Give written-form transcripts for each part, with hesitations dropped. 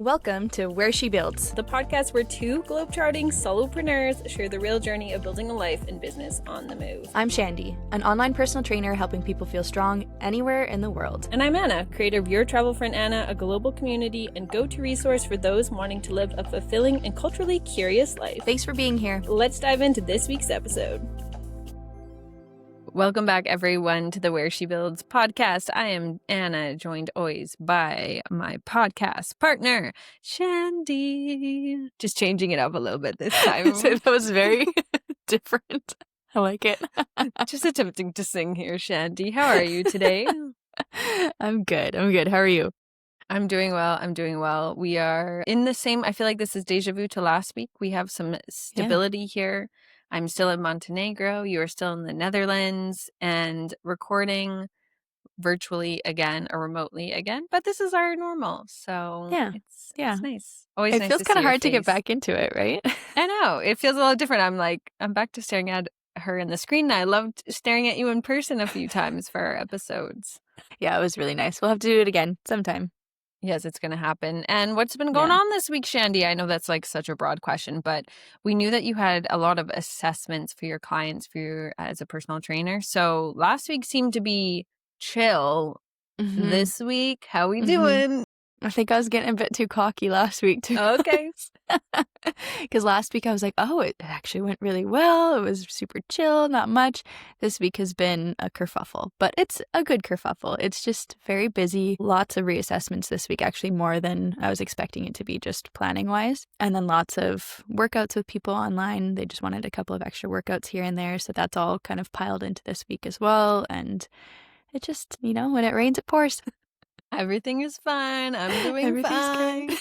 Welcome to Where She Builds. The podcast where two globetrotting solopreneurs share the real journey of building a life and business on the move. I'm Shandy, an online personal trainer helping people feel strong anywhere in the world. And I'm Anna, creator of Your Travel Friend Anna, a global community and go-to resource for those wanting to live a fulfilling and culturally curious life. Thanks for being here. Let's dive into this week's episode. Welcome back, everyone, to the Where She Builds podcast. I am Anna, joined always by my podcast partner, Shandy. Just changing it up a little bit this time. That was very different. I like it. Just attempting to sing here, Shandy. How are you today? I'm good. How are you? I'm doing well. We are in the same, I feel like this is deja vu to last week. We have some stability here. I'm still in Montenegro. You are still in the Netherlands and recording virtually again or remotely again. But this is our normal. So it's nice. Always It nice feels to kind of see your hard to get face. back into it, right? I know. It feels a little different. I'm back to staring at her in the screen now. I loved staring at you in person a few times for our episodes. Yeah, it was really nice. We'll have to do it again sometime. Yes, it's going to happen. And what's been going on this week, Shandy? I know that's like such a broad question, but we knew that you had a lot of assessments for your clients as a personal trainer. So last week seemed to be chill. This week, how we doing? I think I was getting a bit too cocky last week too. Okay. Because last week I was like, oh, it actually went really well. It was super chill, not much. This week has been a kerfuffle, but it's a good kerfuffle. It's just very busy. Lots of reassessments this week, actually more than I was expecting it to be just planning wise. And then lots of workouts with people online. They just wanted a couple of extra workouts here and there. So that's all kind of piled into this week as well. And it just, when it rains, it pours. Everything is fine. I'm doing fine. Great.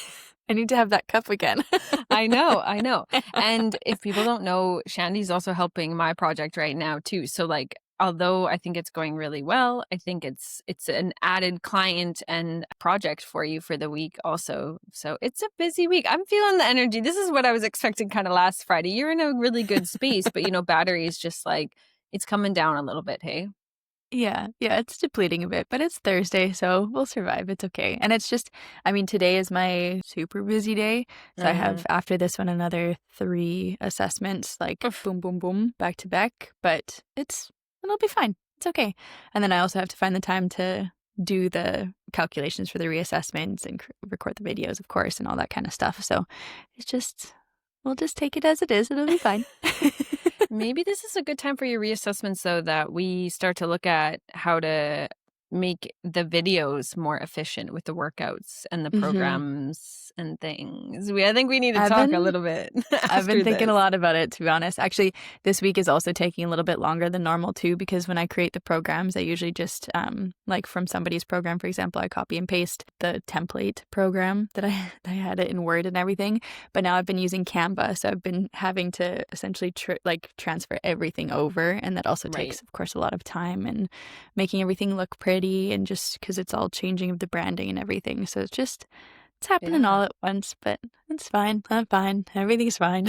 I need to have that cup again. I know. And if people don't know, Shandy's also helping my project right now too. So although I think it's going really well, I think it's an added client and project for you for the week also. So it's a busy week. I'm feeling the energy. This is what I was expecting kind of last Friday. You're in a really good space, but battery is just it's coming down a little bit, hey? Yeah, it's depleting a bit, but it's Thursday, so we'll survive. It's okay. And it's just, today is my super busy day. So I have, after this one, another 3 assessments, boom, boom, boom, back to back. But it'll be fine. It's okay. And then I also have to find the time to do the calculations for the reassessments and record the videos, of course, and all that kind of stuff. So we'll just take it as it is. It'll be fine. Maybe this is a good time for your reassessment so that we start to look at how to make the videos more efficient with the workouts and the programs and things. I think we need to talk a little bit. I've been thinking a lot about it, to be honest. Actually, this week is also taking a little bit longer than normal too, because when I create the programs, I usually just, from somebody's program, for example, I copy and paste the template program that I had it in Word and everything. But now I've been using Canva, so I've been having to essentially transfer everything over. And that also takes, of course, a lot of time and making everything look pretty. And just because it's all changing of the branding and everything. So it's happening all at once, but it's fine. I'm fine. Everything's fine.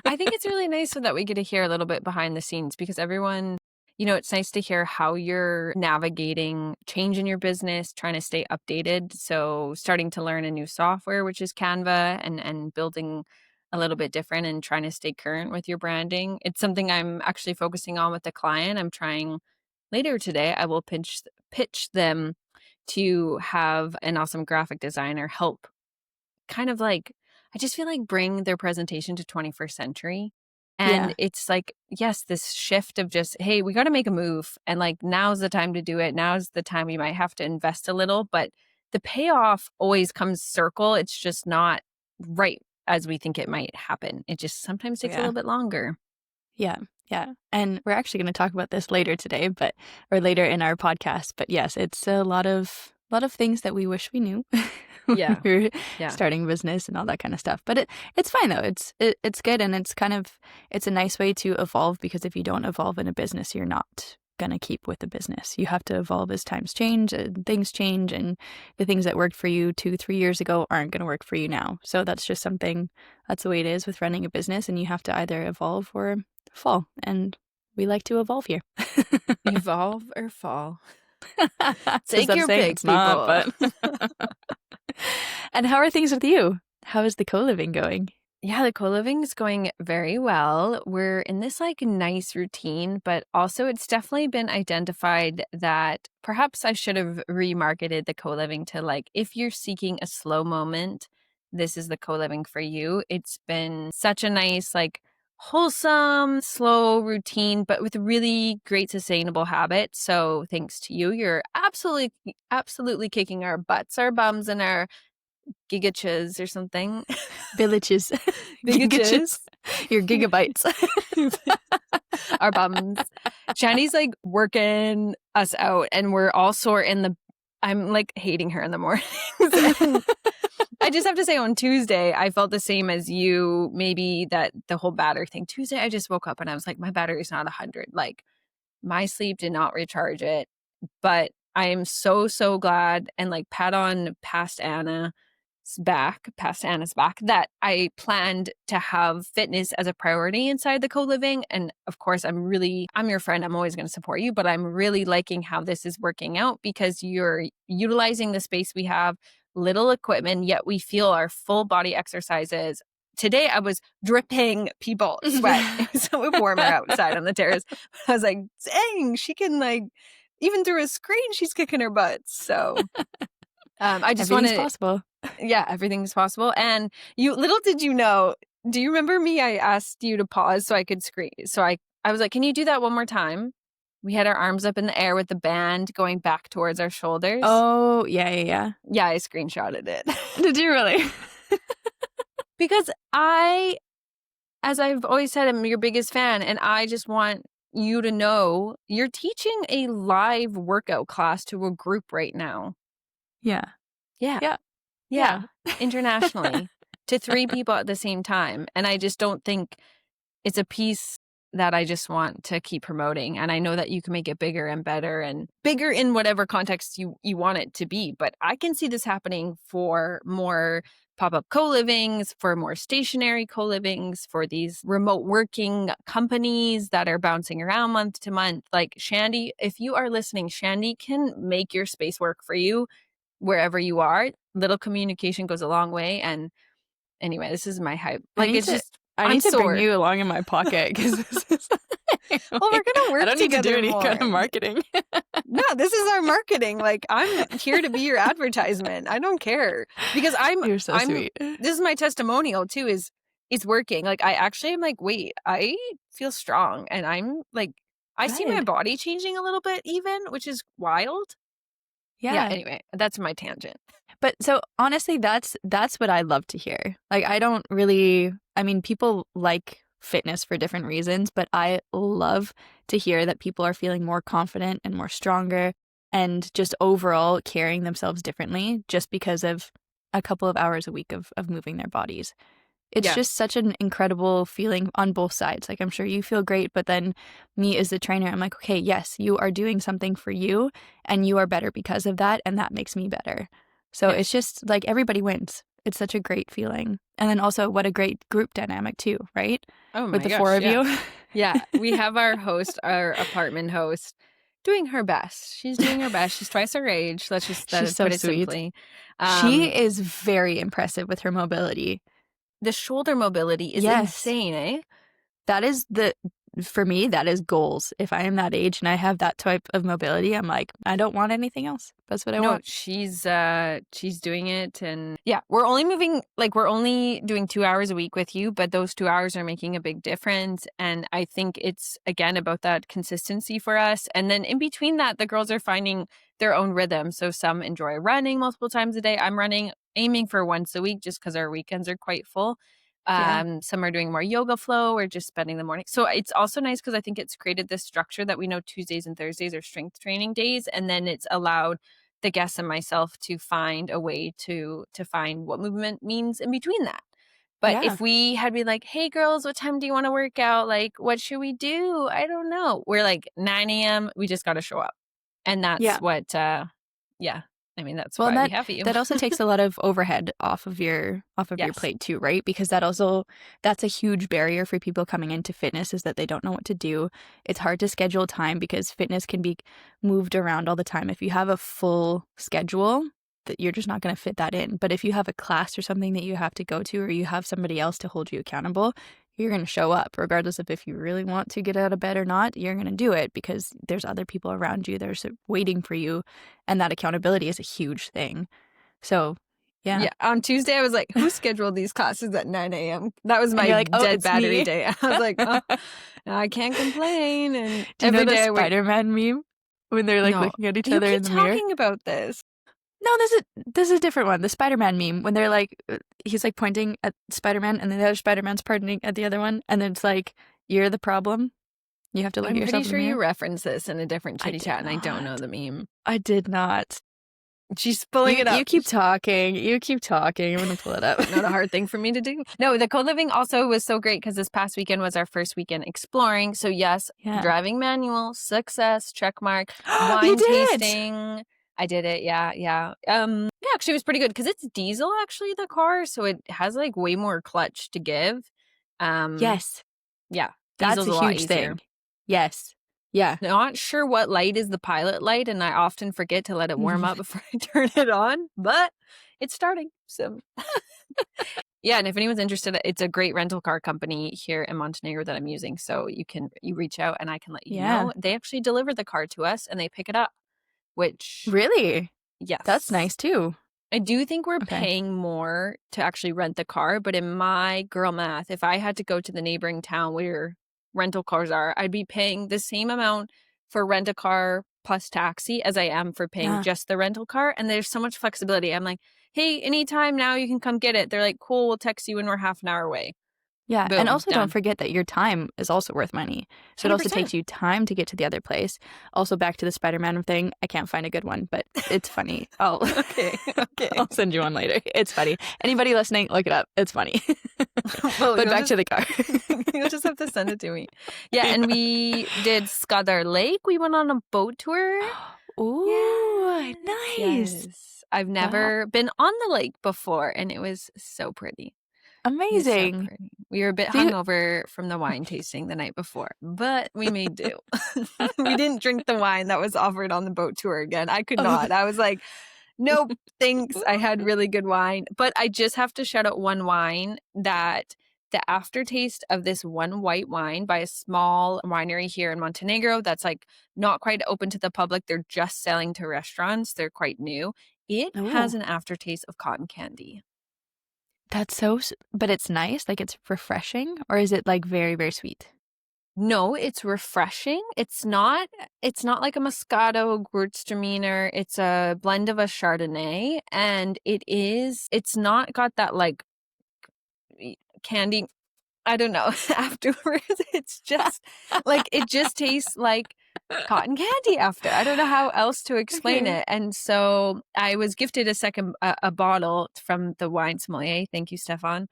I think it's really nice so that we get to hear a little bit behind the scenes because everyone, it's nice to hear how you're navigating change in your business, trying to stay updated. So starting to learn a new software, which is Canva, and building a little bit different and trying to stay current with your branding. It's something I'm actually focusing on with the client. I'm trying later today, I will pitch them to have an awesome graphic designer help I just feel like bring their presentation to 21st century. And it's yes, this shift of just, hey, we got to make a move. And now's the time to do it. Now's the time we might have to invest a little, but the payoff always comes circle. It's just not right as we think it might happen. It just sometimes takes a little bit longer. Yeah. And we're actually going to talk about this later today, or later in our podcast. But yes, it's a lot of things that we wish we knew. when we were starting business and all that kind of stuff. But it's fine though. It's good, and it's a nice way to evolve, because if you don't evolve in a business, you're not gonna keep with the business. You have to evolve as times change and things change, and the things that worked for you 2-3 years ago aren't gonna work for you now. So that's just that's the way it is with running a business, and you have to either evolve or fall, and we like to evolve here. Evolve or fall. Take your pick, people. Not, but And how are things with you? How is the co-living going? Yeah, the co-living is going very well. We're in this like nice routine, but also it's definitely been identified that perhaps I should have remarketed the co-living to like, if you're seeking a slow moment, this is the co-living for you. It's been such a nice, like wholesome, slow routine, but with really great sustainable habits. So thanks to you, you're absolutely kicking our butts, our bums, and our gigachas or something. Villages. Gigachas. Your gigabytes. Our bums. Shandy's like working us out and we're all sore I'm like hating her in the mornings. I just have to say on Tuesday, I felt the same as you, maybe that the whole battery thing. Tuesday, I just woke up and I was like, my battery's not 100. Like my sleep did not recharge it, but I am so, so glad and like pat on past Anna's back that I planned to have fitness as a priority inside the co-living. And of course, I'm your friend. I'm always going to support you, but I'm really liking how this is working out because you're utilizing the space we have, little equipment, yet we feel our full body exercises. Today I was dripping people sweat. It was so warmer outside on the terrace. I was like, dang, she can like, even through a screen, she's kicking her butt. So I just want to... possible. Yeah, everything's possible. And little did you know, do you remember me? I asked you to pause so I could scream. So I was like, can you do that one more time? We had our arms up in the air with the band going back towards our shoulders. Oh, yeah. Yeah, I screenshotted it. Did you really? Because as I've always said, I'm your biggest fan. And I just want you to know you're teaching a live workout class to a group right now. Yeah. Internationally to 3 people at the same time. And I just don't think it's a piece that I just want to keep promoting. And I know that you can make it bigger and better and bigger in whatever context you want it to be. But I can see this happening for more pop-up co-livings, for more stationary co-livings, for these remote working companies that are bouncing around month to month. Like Shandy, if you are listening, Shandy can make your space work for you wherever you are. Little communication goes a long way. And anyway, this is my hype. Like I need to bring you along in my pocket because this is... Well, we're gonna work together. I don't need to do any more. kind of marketing. No, this is our marketing. Like I'm here to be your advertisement. I don't care because You're so sweet. This is my testimonial too. Is working. Like I actually am like, wait, I feel strong, and I'm like, I see my body changing a little bit, even, which is wild. Yeah. Anyway, that's my tangent. But so honestly, that's what I love to hear. Like people like fitness for different reasons, but I love to hear that people are feeling more confident and more stronger and just overall carrying themselves differently just because of a couple of hours a week of moving their bodies. It's just such an incredible feeling on both sides. Like, I'm sure you feel great, but then me as the trainer, I'm like, okay, yes, you are doing something for you and you are better because of that. And that makes me better. So it's just like everybody wins. It's such a great feeling. And then also what a great group dynamic too, right? Oh my With the gosh, 4 of you. Yeah. We have our apartment host doing her best. She's doing her best. She's twice her age. Let's just She's so put it sweet. simply. She is very impressive with her mobility. The shoulder mobility is insane, eh? That is for me, that is goals. If I am that age and I have that type of mobility, I'm like, I don't want anything else. That's what I want. She's doing it. And yeah, we're only doing 2 hours a week with you, but those 2 hours are making a big difference. And I think it's, again, about that consistency for us. And then in between that, the girls are finding their own rhythm. So some enjoy running multiple times a day. I'm aiming for once a week just because our weekends are quite full. Some are doing more yoga flow or just spending the morning. So it's also nice because I think it's created this structure that we know Tuesdays and Thursdays are strength training days. And then it's allowed the guests and myself to find a way to find what movement means in between that. But if we had been like, hey girls, what time do you want to work out? Like, what should we do? I don't know. We're like 9 a.m. We just got to show up. And that's what, I mean, that's why we have you. That also takes a lot of overhead off of your plate too, right? Because that's a huge barrier for people coming into fitness is that they don't know what to do. It's hard to schedule time because fitness can be moved around all the time. If you have a full schedule, that you're just not going to fit that in. But if you have a class or something that you have to go to, or you have somebody else to hold you accountable, you're going to show up regardless of if you really want to get out of bed or not. You're going to do it because there's other people around you that are waiting for you. And that accountability is a huge thing. So yeah. On Tuesday, I was like, who scheduled these classes at 9 a.m.? That was my like, dead battery me. day. I was like, I can't complain. And do you know the Spider-Man meme when they're like looking at each other in the mirror? You keep talking about this. No, this is a different one. The Spider-Man meme when they're like, he's like pointing at Spider-Man and then the other Spider-Man's pointing at the other one. And then it's like, you're the problem. You have to look at yourself in the mirror. I'm pretty sure you referenced this in a different Chitty Chat and I don't know the meme. I did not. She's pulling it up. You keep talking. I'm going to pull it up. Not a hard thing for me to do. No, the co-living also was so great because this past weekend was our first weekend exploring. So yes, driving manual, success, check mark, wine tasting. I did it. Yeah. Actually it was pretty good because it's diesel actually, the car. So it has like way more clutch to give. Yes. Yeah. That's a huge thing. Yes. Yeah. Not sure what light is the pilot light, and I often forget to let it warm up before I turn it on, but it's starting. So yeah, and if anyone's interested, it's a great rental car company here in Montenegro that I'm using. So you reach out and I can let you know. They actually deliver the car to us and they pick it up, which really? Yes. That's nice too. I do think we're paying more to actually rent the car, but in my girl math, if I had to go to the neighboring town where rental cars are, I'd be paying the same amount for rent a car plus taxi as I am for paying just the rental car. And there's so much flexibility. I'm like, hey, anytime now you can come get it. They're like, cool, we'll text you when we're half an hour away. Yeah. Boom, and also don't forget that your time is also worth money. So 100%. It also takes you time to get to the other place. Also back to the Spider-Man thing. I can't find a good one, but it's funny. Okay. I'll send you one later. It's funny. Anybody listening, look it up. It's funny. But back to the car. You'll just have to send it to me. Yeah. And we did Skadar Lake. We went on a boat tour. Ooh, nice. Yes. I've never been on the lake before and it was so pretty. Amazing. So we were a bit hungover from the wine tasting the night before, but we made do. We didn't drink the wine that was offered on the boat tour again. I could not. I was like, nope, thanks. I had really good wine. But I just have to shout out one wine that the aftertaste of this one white wine by a small winery here in Montenegro that's like not quite open to the public. They're just selling to restaurants. They're quite new. It has an aftertaste of cotton candy. That's but it's nice, like it's refreshing, or is it like very, very sweet? No, it's refreshing. It's not like a Moscato Gewürztraminer. It's a blend of a Chardonnay, and it's not got that like candy. I don't know. Afterwards, it's just like, it just tastes like cotton candy after. I don't know how else to explain it. And so I was gifted a bottle from the wine sommelier. Thank you, Stefan.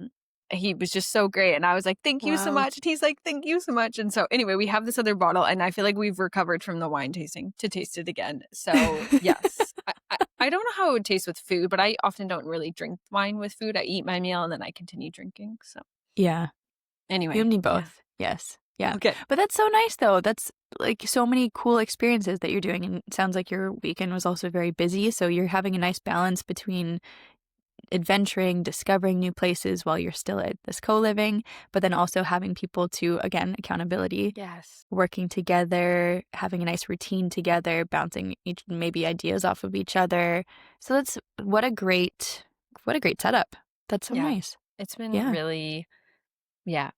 He was just so great. And I was like, thank you so much. And he's like, thank you so much. And so anyway, we have this other bottle and I feel like we've recovered from the wine tasting to taste it again. So yes, I don't know how it would taste with food, but I often don't really drink wine with food. I eat my meal and then I continue drinking. So yeah. Anyway. You need both. Yeah. Yes. Yeah. Okay. But that's so nice though. That's like so many cool experiences that you're doing. And it sounds like your weekend was also very busy. So you're having a nice balance between adventuring, discovering new places while you're still at this co-living, but then also having people to, again, accountability. Yes. Working together, having a nice routine together, bouncing maybe ideas off of each other. So that's what a great setup. That's so nice. It's been really,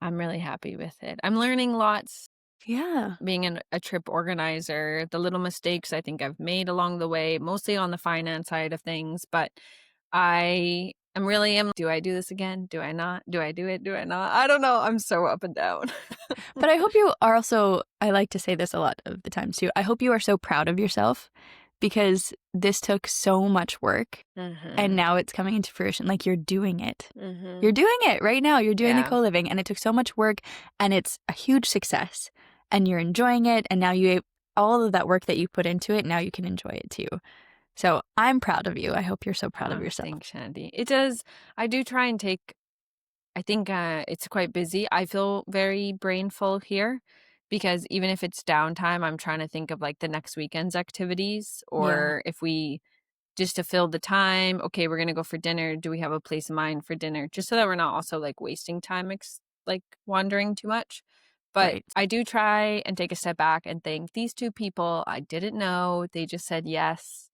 I'm really happy with it. I'm learning lots. Yeah. Being a trip organizer, the little mistakes I think I've made along the way, mostly on the finance side of things, but I really am. Do I do this again? Do I not? Do I do it? Do I not? I don't know. I'm so up and down. But I hope you are also, I like to say this a lot of the time too, I hope you are so proud of yourself because this took so much work and now it's coming into fruition. Like you're doing it. You're doing it right now. You're doing the co-living and it took so much work and it's a huge success and you're enjoying it. And now all of that work that you put into it, now you can enjoy it too. So I'm proud of you. I hope you're so proud of yourself. Thanks, Shandy. It does. I do try and I think it's quite busy. I feel very brain full here because even if it's downtime, I'm trying to think of like the next weekend's activities or if we just to fill the time. Okay, we're going to go for dinner. Do we have a place in mind for dinner? Just so that we're not also like wasting time, like wandering too much. But Right. I do try and take a step back and think these two people, I didn't know. They just said yes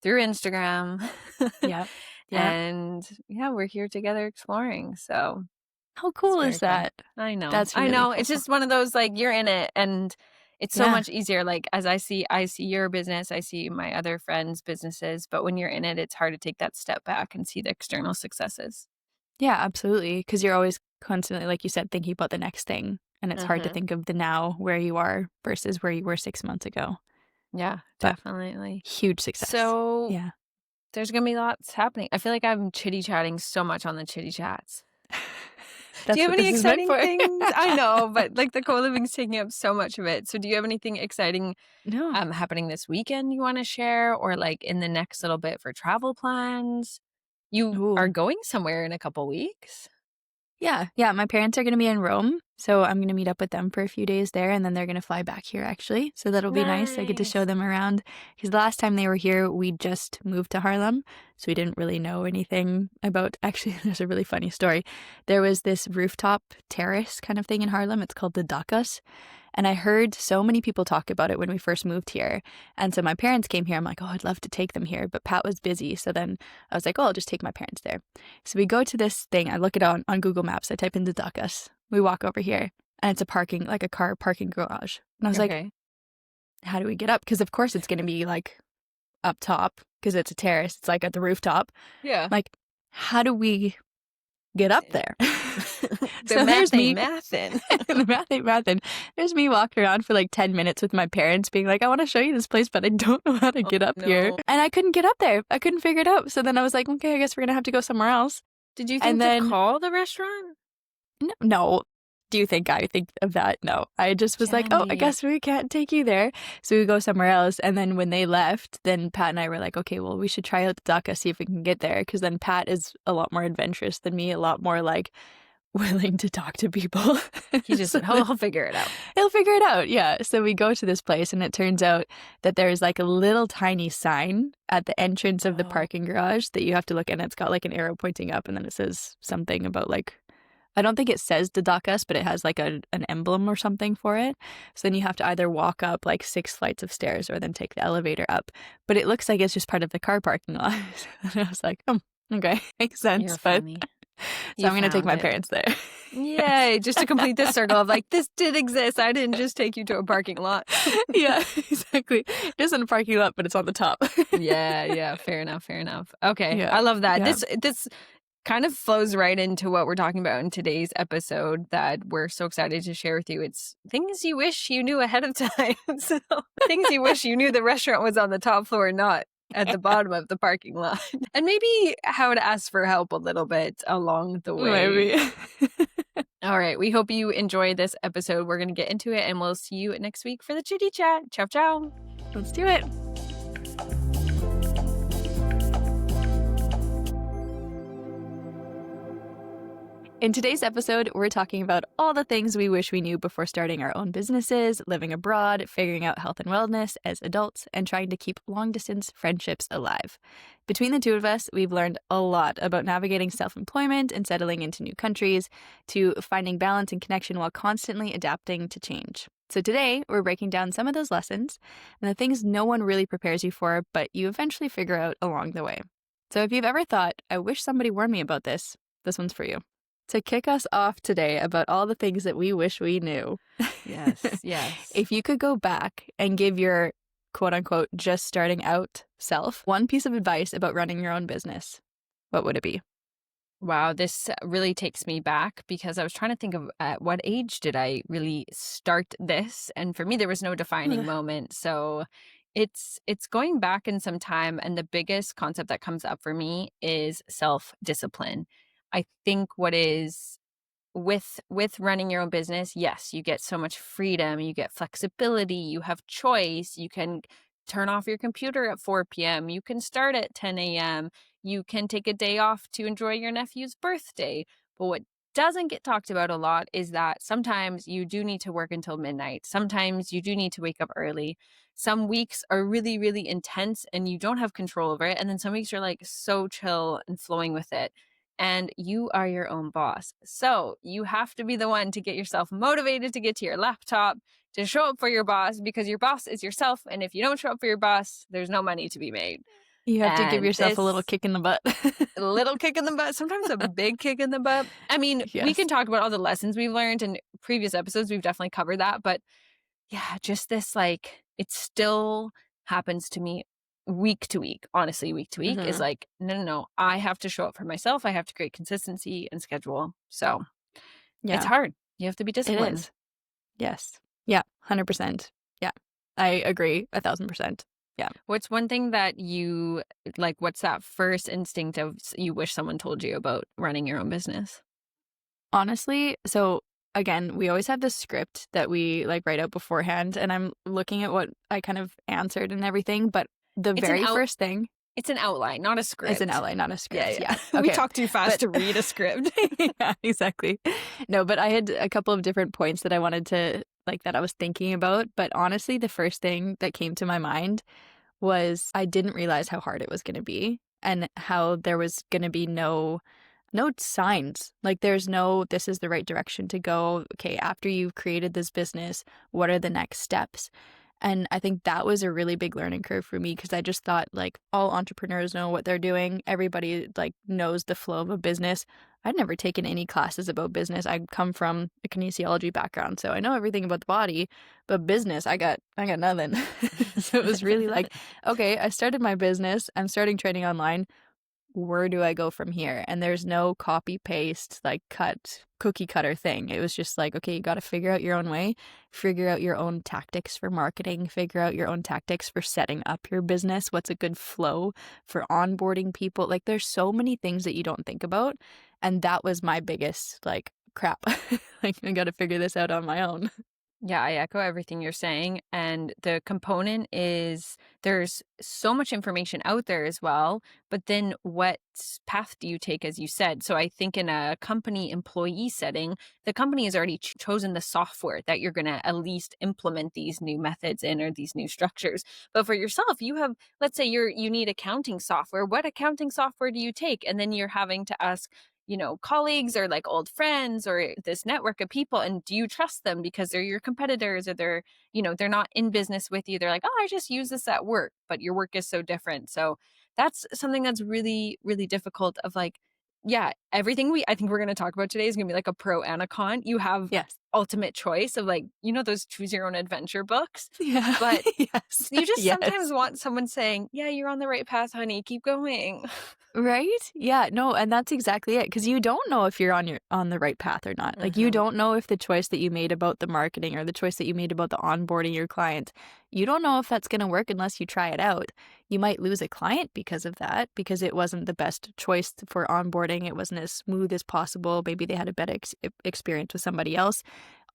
through Instagram. Yeah. Yeah. And yeah, we're here together exploring. So How it's cool is very fun. that? I know. That's I really know. cool. It's just one of those, like, you're in it and it's so Yeah. much easier. Like, as I see your business, I see my other friends' businesses, but when you're in it, it's hard to take that step back and see the external successes. Yeah, absolutely. Because you're always constantly, like you said, thinking about the next thing. And it's hard to think of the now where you are versus where you were 6 months ago. Yeah, But definitely. huge success. So Yeah. there's going to be lots happening. I feel like I'm chitty chatting so much on the Chitty Chats. Do you have any exciting things? I know, but like the co-living's taking up so much of it. So do you have anything exciting No. happening this weekend you want to share, or like in the next little bit for travel plans? You are going somewhere in a couple weeks. Yeah. Yeah. My parents are going to be in Rome. So I'm going to meet up with them for a few days there. And then they're going to fly back here, actually. So that'll be nice. I get to show them around. Because the last time they were here, we just moved to Harlem. So we didn't really know anything about. Actually, there's a really funny story. There was this rooftop terrace kind of thing in Harlem. It's called the Dakas. And I heard so many people talk about it when we first moved here. And so my parents came here. I'm like, oh, I'd love to take them here. But Pat was busy. So then I was like, oh, I'll just take my parents there. So we go to this thing. I look it on Google Maps. I type in the Dakas. We walk over here. And it's a car parking garage. And I was like, how do we get up? Because of course it's going to be like up top because it's a terrace. It's like at the rooftop. Yeah. Like, how do we get up there? So there's me mathin'. The mathin'. There's me walking around for like 10 minutes with my parents being like, I want to show you this place, but I don't know how to get up here. And I couldn't get up there. I couldn't figure it out. So then I was like, okay, I guess we're going to have to go somewhere else. Did you think to call the restaurant? No. Do you think I think of that? No. I just was like, oh, I guess we can't take you there. So we go somewhere else. And then when they left, then Pat and I were like, okay, well, we should try out the Daca, see if we can get there. Because then Pat is a lot more adventurous than me, a lot more like willing to talk to people. He'll figure it out. He'll figure it out, yeah. So we go to this place and it turns out that there's like a little tiny sign at the entrance of the parking garage that you have to look at. And it's got like an arrow pointing up and then it says something about like, I don't think it says the Dakas, but it has like an emblem or something for it. So then you have to either walk up like 6 flights of stairs or then take the elevator up. But it looks like it's just part of the car parking lot. And I was like, oh, okay, makes sense. You're funny. So I'm going to take my parents there. Yay, just to complete this circle of like, this did exist. I didn't just take you to a parking lot. Yeah, exactly. Just in a parking lot, but it's on the top. Yeah. Fair enough. Okay, yeah. I love that. Yeah. This kind of flows right into what we're talking about in today's episode that we're so excited to share with you. It's things you wish you knew ahead of time. So things you wish you knew the restaurant was on the top floor, not at the bottom of the parking lot. And maybe how to ask for help a little bit along the way. Maybe. All right. We hope you enjoy this episode. We're going to get into it and we'll see you next week for the Chitty Chat. Ciao, ciao. Let's do it. In today's episode, we're talking about all the things we wish we knew before starting our own businesses, living abroad, figuring out health and wellness as adults, and trying to keep long-distance friendships alive. Between the two of us, we've learned a lot about navigating self-employment and settling into new countries, to finding balance and connection while constantly adapting to change. So today, we're breaking down some of those lessons and the things no one really prepares you for, but you eventually figure out along the way. So if you've ever thought, I wish somebody warned me about this one's for you. To kick us off today about all the things that we wish we knew. Yes. If you could go back and give your quote unquote just starting out self one piece of advice about running your own business, what would it be? Wow, this really takes me back because I was trying to think of at what age did I really start this? And for me, there was no defining moment. So it's going back in some time. And the biggest concept that comes up for me is self-discipline. I think what is with running your own business, yes, you get so much freedom, you get flexibility, you have choice, you can turn off your computer at 4 p.m., you can start at 10 a.m., you can take a day off to enjoy your nephew's birthday. But what doesn't get talked about a lot is that sometimes you do need to work until midnight. Sometimes you do need to wake up early. Some weeks are really, really intense and you don't have control over it. And then some weeks are like so chill and flowing with it. And you are your own boss. So you have to be the one to get yourself motivated to get to your laptop, to show up for your boss, because your boss is yourself. And if you don't show up for your boss, there's no money to be made. You have to give And yourself a little kick in the butt. A little kick in the butt, sometimes a big kick in the butt. I mean, we can talk about all the lessons we've learned in previous episodes. We've definitely covered that. But yeah, just this, like, it still happens to me week to week. Honestly, week to week is like, no. I have to show up for myself. I have to create consistency and schedule. So it's hard. You have to be disciplined. It is. Yes. Yeah. 100%. Yeah. I agree 1,000%. Yeah. What's one thing that you like, what's that first instinct of you wish someone told you about running your own business? Honestly, so again, we always have this script that we like write out beforehand, and I'm looking at what I kind of answered and everything, but the very first thing. It's an outline, not a script. It's an outline, not a script. Yeah. Okay. We talk too fast to read a script. Yeah, exactly. No, but I had a couple of different points that I wanted to, like, that I was thinking about. But honestly, the first thing that came to my mind was I didn't realize how hard it was going to be and how there was going to be no signs. Like, there's no, this is the right direction to go. Okay, after you've created this business, what are the next steps? And I think that was a really big learning curve for me, because I just thought, like, all entrepreneurs know what they're doing. Everybody, like, knows the flow of a business. I'd never taken any classes about business. I come from a kinesiology background, so I know everything about the body, but business, I got nothing. So it was really like, okay, I started my business. I'm starting training online. Where do I go from here? And there's no copy paste, like, cookie cutter thing. It was just like, okay, you got to figure out your own way, figure out your own tactics for marketing, figure out your own tactics for setting up your business. What's a good flow for onboarding people? Like, there's so many things that you don't think about. And that was my biggest, like, crap. Like, I got to figure this out on my own. Yeah, I echo everything you're saying. And the component is there's so much information out there as well, but then what path do you take, as you said? So I think in a company employee setting, the company has already chosen the software that you're going to at least implement these new methods in, or these new structures. But for yourself, you have, let's say you need accounting software. What accounting software do you take? And then you're having to ask, colleagues or like old friends or this network of people. And do you trust them because they're your competitors, or they're not in business with you? They're like, oh, I just use this at work, but your work is so different. So that's something that's really, really difficult of, like, yeah, everything I think we're going to talk about today is going to be like a pro and a con. You have ultimate choice of, like, those choose your own adventure books. Yeah. But you just sometimes want someone saying, yeah, you're on the right path, honey. Keep going. Right? Yeah, no, and that's exactly it, because you don't know if you're on the right path or not. Like, you don't know if the choice that you made about the marketing, or the choice that you made about the onboarding your client, you don't know if that's going to work unless you try it out. You might lose a client because of that, because it wasn't the best choice for onboarding. It wasn't as smooth as possible. Maybe they had a better experience with somebody else.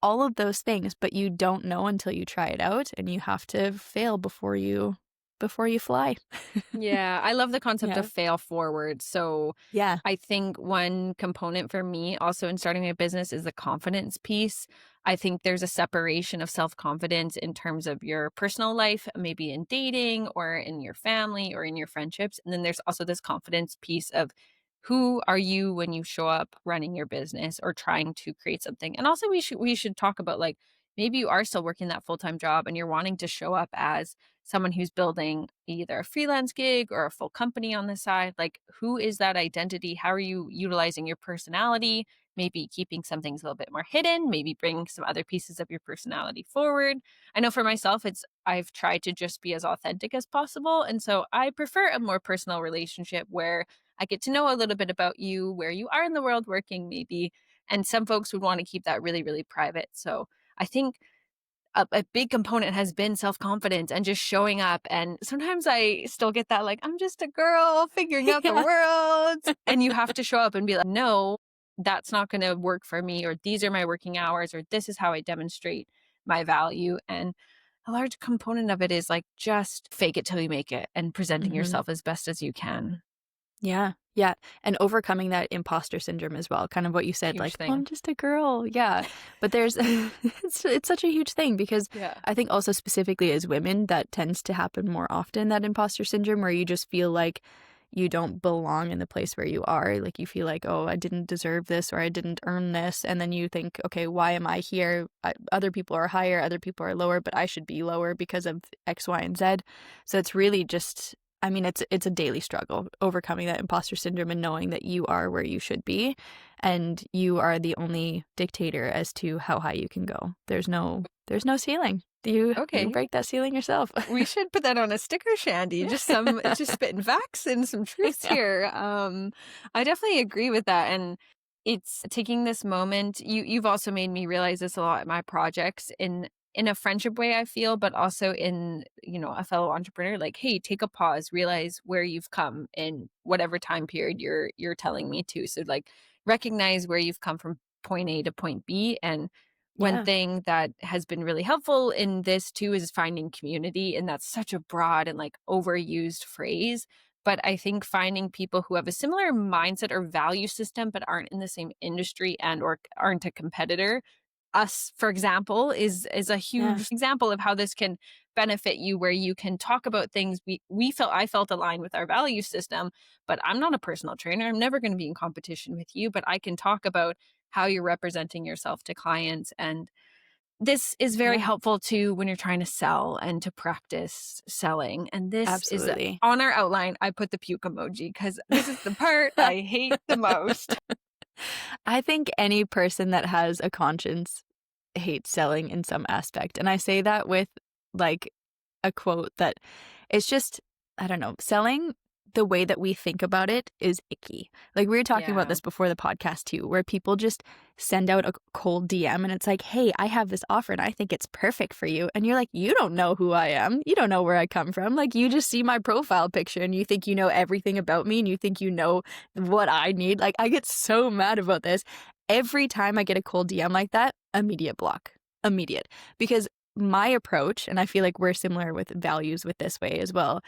All of those things, but you don't know until you try it out, and you have to fail before you fly. Yeah, I love the concept of fail forward. So yeah, I think one component for me also in starting a business is the confidence piece. I think there's a separation of self-confidence in terms of your personal life, maybe in dating or in your family or in your friendships. And then there's also this confidence piece of who are you when you show up running your business or trying to create something. And also we should talk about, like, maybe you are still working that full-time job and you're wanting to show up as someone who's building either a freelance gig or a full company on the side. Like, who is that identity? How are you utilizing your personality? Maybe keeping some things a little bit more hidden, maybe bringing some other pieces of your personality forward. I know for myself, I've tried to just be as authentic as possible. And so I prefer a more personal relationship where I get to know a little bit about you, where you are in the world working, maybe. And some folks would want to keep that really, really private. So I think a big component has been self-confidence and just showing up. And sometimes I still get that, like, I'm just a girl figuring out the world. And you have to show up and be like, no, that's not going to work for me, or these are my working hours, or this is how I demonstrate my value. And a large component of it is, like, just fake it till you make it and presenting yourself as best as you can. Yeah. Yeah. And overcoming that imposter syndrome as well. Kind of what you said, Huge like, thing. oh, I'm just a girl. Yeah. But there's, it's such a huge thing because I think also specifically as women, that tends to happen more often, that imposter syndrome, where you just feel like you don't belong in the place where you are. Like you feel like, oh, I didn't deserve this or I didn't earn this. And then you think, okay, why am I here? Other people are higher, other people are lower, but I should be lower because of X, Y, and Z. So it's really just, I mean, it's a daily struggle overcoming that imposter syndrome and knowing that you are where you should be and you are the only dictator as to how high you can go. There's no ceiling. You break that ceiling yourself. We should put that on a sticker, Shandy. Just spitting facts and some truths here. I definitely agree with that. And it's taking this moment. You've also made me realize this a lot in my projects in a friendship way, I feel, but also in, a fellow entrepreneur, like, hey, take a pause, realize where you've come in whatever time period you're telling me to. So like recognize where you've come from point A to point B. And one thing that has been really helpful in this too is finding community. And that's such a broad and like overused phrase. But I think finding people who have a similar mindset or value system, but aren't in the same industry and or aren't a competitor, us, for example, is a huge example of how this can benefit you, where you can talk about things I felt aligned with our value system, but I'm not a personal trainer. I'm never going to be in competition with you, but I can talk about how you're representing yourself to clients. And this is very helpful too when you're trying to sell and to practice selling. And this is on our outline. I put the puke emoji because this is the part I hate the most. I think any person that has a conscience hates selling in some aspect. And I say that with like a quote that it's just, I don't know, selling the way that we think about it is icky. Like we were talking about this before the podcast too, where people just send out a cold DM and it's like, hey, I have this offer and I think it's perfect for you. And you're like, you don't know who I am. You don't know where I come from. Like you just see my profile picture and you think you know everything about me and you think you know what I need. Like I get so mad about this. Every time I get a cold DM like that, immediate block. Immediate. Because my approach, and I feel like we're similar with values with this way as well,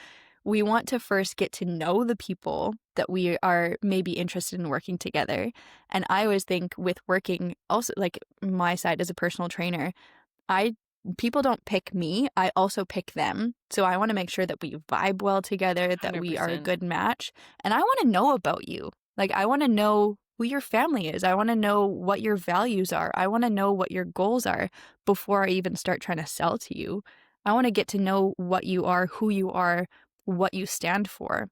we want to first get to know the people that we are maybe interested in working together. And I always think with working, also like my side as a personal trainer, people don't pick me, I also pick them. So I want to make sure that we vibe well together, that 100%. We are a good match. And I want to know about you. Like I want to know who your family is. I want to know what your values are. I want to know what your goals are before I even start trying to sell to you. I want to get to know what you are, who you are, what you stand for.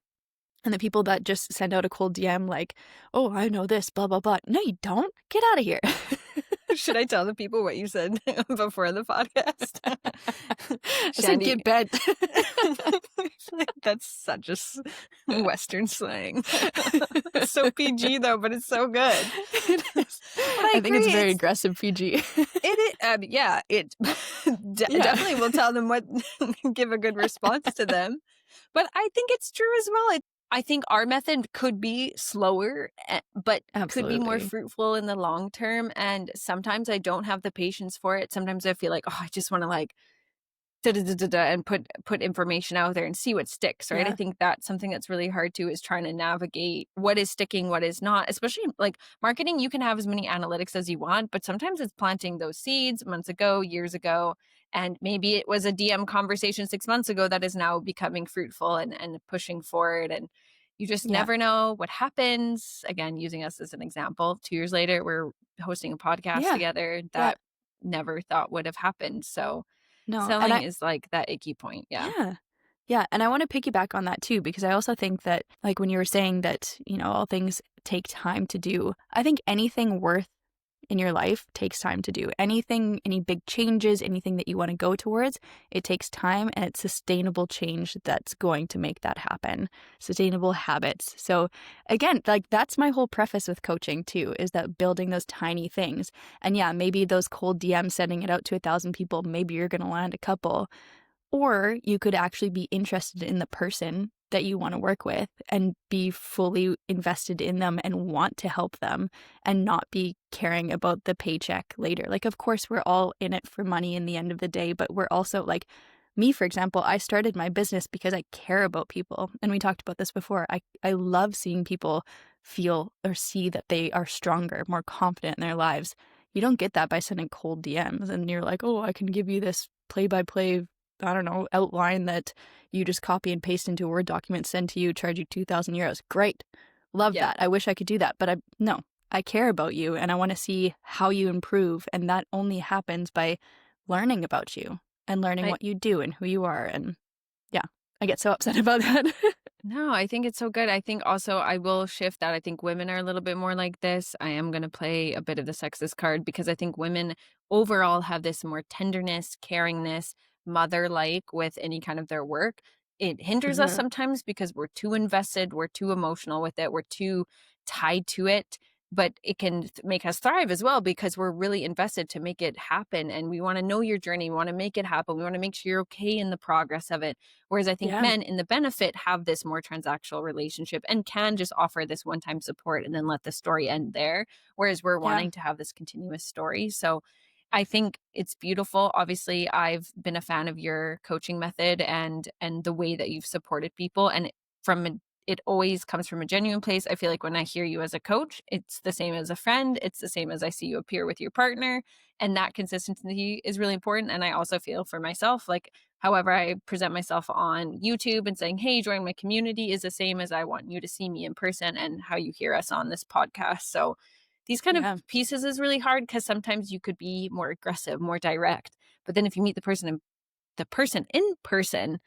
And the people that just send out a cold DM like, oh, I know this, blah, blah, blah. No, you don't. Get out of here. Should I tell the people what you said before the podcast? I said get bent. That's such a Western slang. It's so PG though, but it's so good. I think it's very aggressive PG. It definitely will tell them what, give a good response to them. But I think it's true as well. I think our method could be slower, but could be more fruitful in the long term. And sometimes I don't have the patience for it. Sometimes I feel like, oh, I just want to like and put information out there and see what sticks, right? I think that's something that's really hard too, is trying to navigate what is sticking, what is not. Especially like marketing, you can have as many analytics as you want, but sometimes it's planting those seeds months ago, years ago, and maybe it was a DM conversation 6 months ago that is now becoming fruitful and pushing forward. And you just never know what happens. Again, using us as an example, 2 years later, we're hosting a podcast together that never thought would have happened. So selling is like that icky point. Yeah. And I want to piggyback on that too, because I also think that like when you were saying that, all things take time to do, I think anything worth in your life takes time to do. Anything, any big changes, anything that you want to go towards, it takes time and it's sustainable change that's going to make that happen. Sustainable habits. So again, like that's my whole preface with coaching too, is that building those tiny things. And maybe those cold DMs, sending it out to 1,000 people, maybe you're going to land a couple. Or you could actually be interested in the person that you want to work with and be fully invested in them and want to help them and not be caring about the paycheck later. Like, of course, we're all in it for money in the end of the day, but we're also like, me, for example, I started my business because I care about people. And we talked about this before. I love seeing people feel or see that they are stronger, more confident in their lives. You don't get that by sending cold DMs and you're like, oh, I can give you this play by play, I don't know, outline that you just copy and paste into a Word document, send to you, charge you 2,000 euros. Great. Love that. I wish I could do that. But no, I care about you and I want to see how you improve. And that only happens by learning about you and learning what you do and who you are. And yeah, I get so upset about that. No, I think it's so good. I think also I will shift that. I think women are a little bit more like this. I am going to play a bit of the sexist card because I think women overall have this more tenderness, caringness, mother-like with any kind of their work. It hinders us sometimes because we're too invested, we're too emotional with it, we're too tied to it. But it can make us thrive as well because we're really invested to make it happen. And we want to know your journey. We want to make it happen. We want to make sure you're okay in the progress of it. Whereas I think men in the benefit have this more transactional relationship and can just offer this one-time support and then let the story end there. Whereas we're wanting to have this continuous story. So I think it's beautiful. Obviously, I've been a fan of your coaching method and the way that you've supported people. And it always comes from a genuine place. I feel like when I hear you as a coach, it's the same as a friend. It's the same as I see you appear with your partner. And that consistency is really important. And I also feel for myself, like however I present myself on YouTube and saying, hey, join my community is the same as I want you to see me in person and how you hear us on this podcast. So these kind of pieces is really hard because sometimes you could be more aggressive, more direct. But then if you meet the person in person,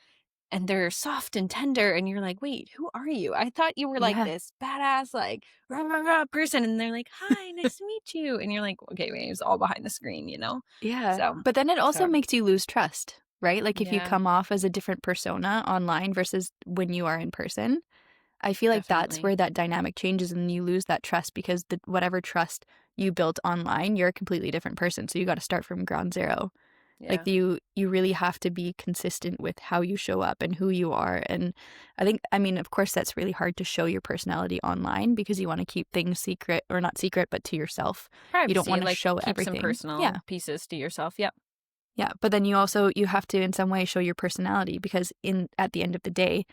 and they're soft and tender and you're like, wait, who are you? I thought you were like this badass, like rah, rah, rah person. And they're like, hi, nice to meet you. And you're like, okay, wait, it was all behind the screen, you know? Yeah. So, but then it also makes you lose trust, right? Like if you come off as a different persona online versus when you are in person, I feel like that's where that dynamic changes and you lose that trust because whatever trust you built online, you're a completely different person. So you got to start from ground zero. Like you really have to be consistent with how you show up and who you are. And I mean, of course, that's really hard to show your personality online because you want to keep things secret or not secret, but to yourself. Privacy, you don't want to like, show keep everything. Some personal pieces to yourself. Yep. Yeah. But then you have to in some way show your personality because at the end of the day,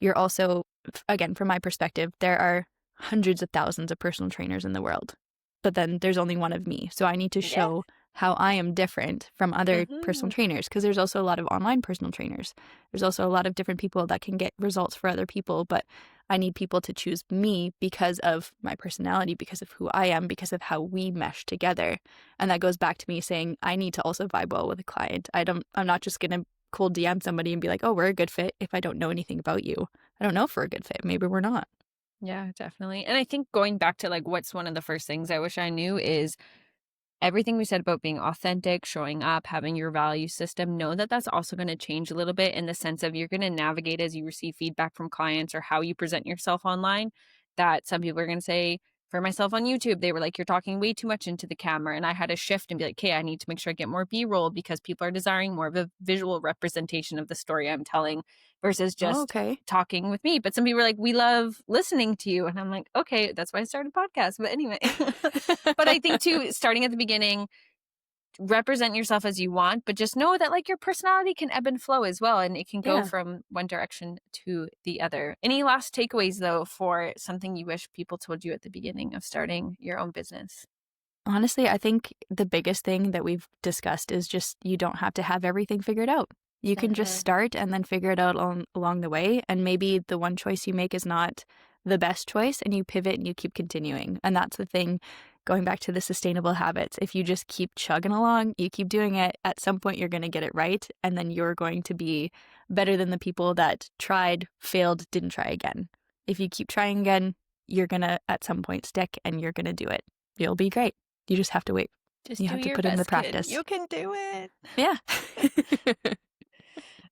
you're also, again, from my perspective, there are hundreds of thousands of personal trainers in the world, but then there's only one of me. So I need to show how I am different from other personal trainers because there's also a lot of online personal trainers. There's also a lot of different people that can get results for other people, but I need people to choose me because of my personality, because of who I am, because of how we mesh together. And that goes back to me saying I need to also vibe well with a client. I'm not just going to cold DM somebody and be like, oh, we're a good fit if I don't know anything about you. I don't know if we're a good fit. Maybe we're not. Yeah, definitely. And I think going back to like what's one of the first things I wish I knew is everything we said about being authentic, showing up, having your value system, know that that's also going to change a little bit in the sense of you're going to navigate as you receive feedback from clients or how you present yourself online. That some people are going to say, for myself on YouTube, they were like, you're talking way too much into the camera. And I had to shift and be like, okay, I need to make sure I get more B-roll because people are desiring more of a visual representation of the story I'm telling versus just talking with me. But some people were like, we love listening to you. And I'm like, okay, that's why I started a podcast. But anyway, but I think too, starting at the beginning, represent yourself as you want, but just know that like your personality can ebb and flow as well. And it can go from one direction to the other. Any last takeaways though, for something you wish people told you at the beginning of starting your own business? Honestly, I think the biggest thing that we've discussed is just you don't have to have everything figured out. You can just start and then figure it out along the way. And maybe the one choice you make is not the best choice and you pivot and you keep continuing. And that's the thing, going back to the sustainable habits. If you just keep chugging along, you keep doing it, at some point you're going to get it right. And then you're going to be better than the people that tried, failed, didn't try again. If you keep trying again, you're going to at some point stick and you're going to do it. You'll be great. You just have to wait. You have to put in the practice. Kid. You can do it. Yeah.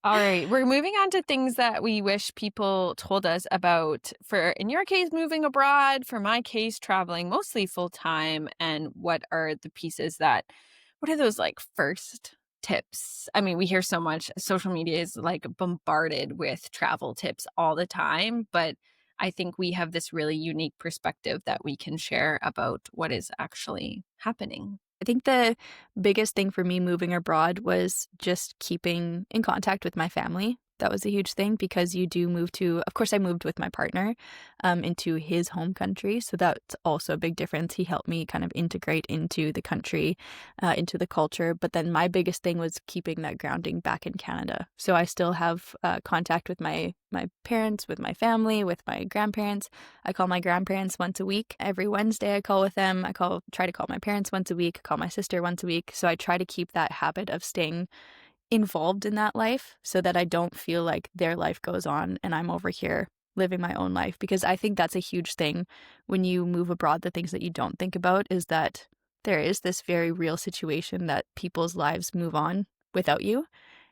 All right. We're moving on to things that we wish people told us about. For, in your case, moving abroad. For my case, traveling mostly full time. And what are those like first tips? I mean, we hear so much. Social media is like bombarded with travel tips all the time. But I think we have this really unique perspective that we can share about what is actually happening. I think the biggest thing for me moving abroad was just keeping in contact with my family. That was a huge thing because you do move to, of course, I moved with my partner into his home country. So that's also a big difference. He helped me kind of integrate into the country, into the culture. But then my biggest thing was keeping that grounding back in Canada. So I still have contact with my parents, with my family, with my grandparents. I call my grandparents once a week. Every Wednesday I call with them. Try to call my parents once a week, call my sister once a week. So I try to keep that habit of staying involved in that life so that I don't feel like their life goes on and I'm over here living my own life. Because I think that's a huge thing when you move abroad. The things that you don't think about is that there is this very real situation that people's lives move on without you.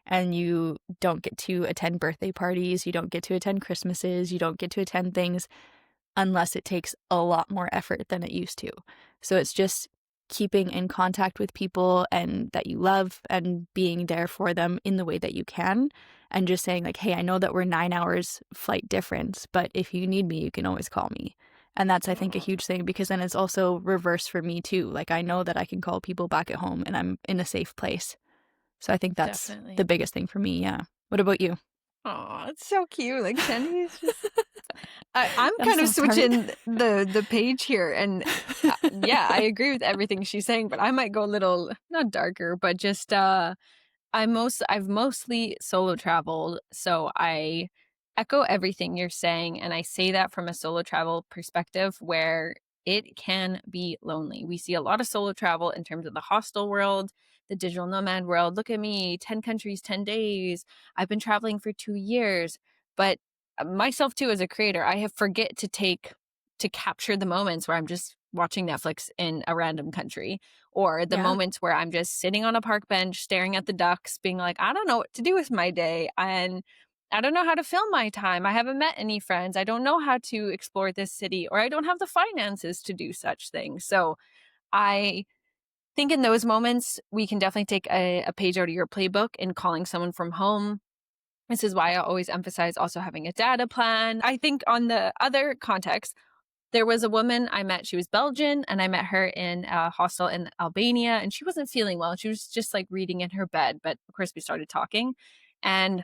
And you don't get to attend birthday parties, you don't get to attend Christmases, you don't get to attend things unless it takes a lot more effort than it used to. So it's just keeping in contact with people and that you love and being there for them in the way that you can, and just saying like, hey, I know that we're 9 hours flight difference, but if you need me, you can always call me. And that's, I think, a huge thing, because then it's also reverse for me too. Like, I know that I can call people back at home and I'm in a safe place. So I think that's Definitely the biggest thing for me. Yeah. What about you? Oh, it's so cute. Like Sandy's just I'm I'm kind of so sorry. switching the page here, and yeah, I agree with everything she's saying, but I might go a little not darker, but just I've mostly solo traveled, so I echo everything you're saying, and I say that from a solo travel perspective where it can be lonely. We see a lot of solo travel in terms of the hostel world, the digital nomad world. Look at me, 10 countries, 10 days. I've been traveling for 2 years. But myself too as a creator, I have forget to capture the moments where I'm just watching Netflix in a random country, or the moments where I'm just sitting on a park bench staring at the ducks being like, I don't know what to do with my day, and I don't know how to fill my time. I haven't met any friends. I don't know how to explore this city, or I don't have the finances to do such things. So I think in those moments, we can definitely take a page out of your playbook in calling someone from home. This is why I always emphasize also having a data plan. I think on the other context, there was a woman I met. She was Belgian, and I met her in a hostel in Albania, and she wasn't feeling well. She was just like reading in her bed. But of course, we started talking, and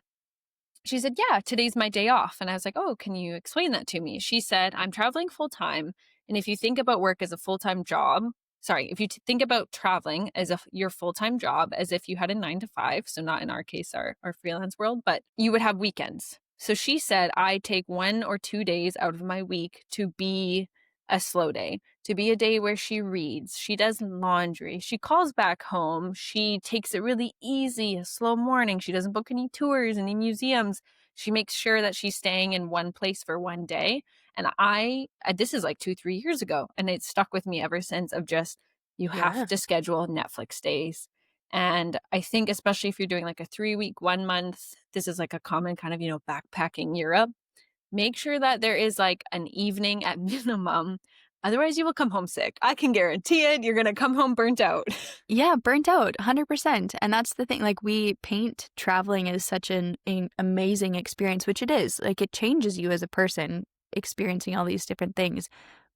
she said, yeah, today's my day off. And I was like, oh, can you explain that to me? She said, I'm traveling full time. And if you think about work as a full time job, sorry, if you think about traveling as your full time job, as if you had a 9 to 5, so not in our case, our freelance world, but you would have weekends. So she said, I take 1 or 2 days out of my week to be a slow day, to be a day where she reads, she does laundry, she calls back home, she takes it really easy, a slow morning, she doesn't book any tours, any museums. She makes sure that she's staying in one place for one day. And this is like 2, 3 years ago, and it stuck with me ever since, of just, you have to schedule Netflix days. And I think, especially if you're doing like a 3 week, 1 month, this is like a common kind of, backpacking Europe. Make sure that there is like an evening at minimum. Otherwise, you will come home sick. I can guarantee it. You're going to come home burnt out. Yeah, burnt out, 100%. And that's the thing. Like, we paint traveling as such an amazing experience, which it is. Like, it changes you as a person experiencing all these different things.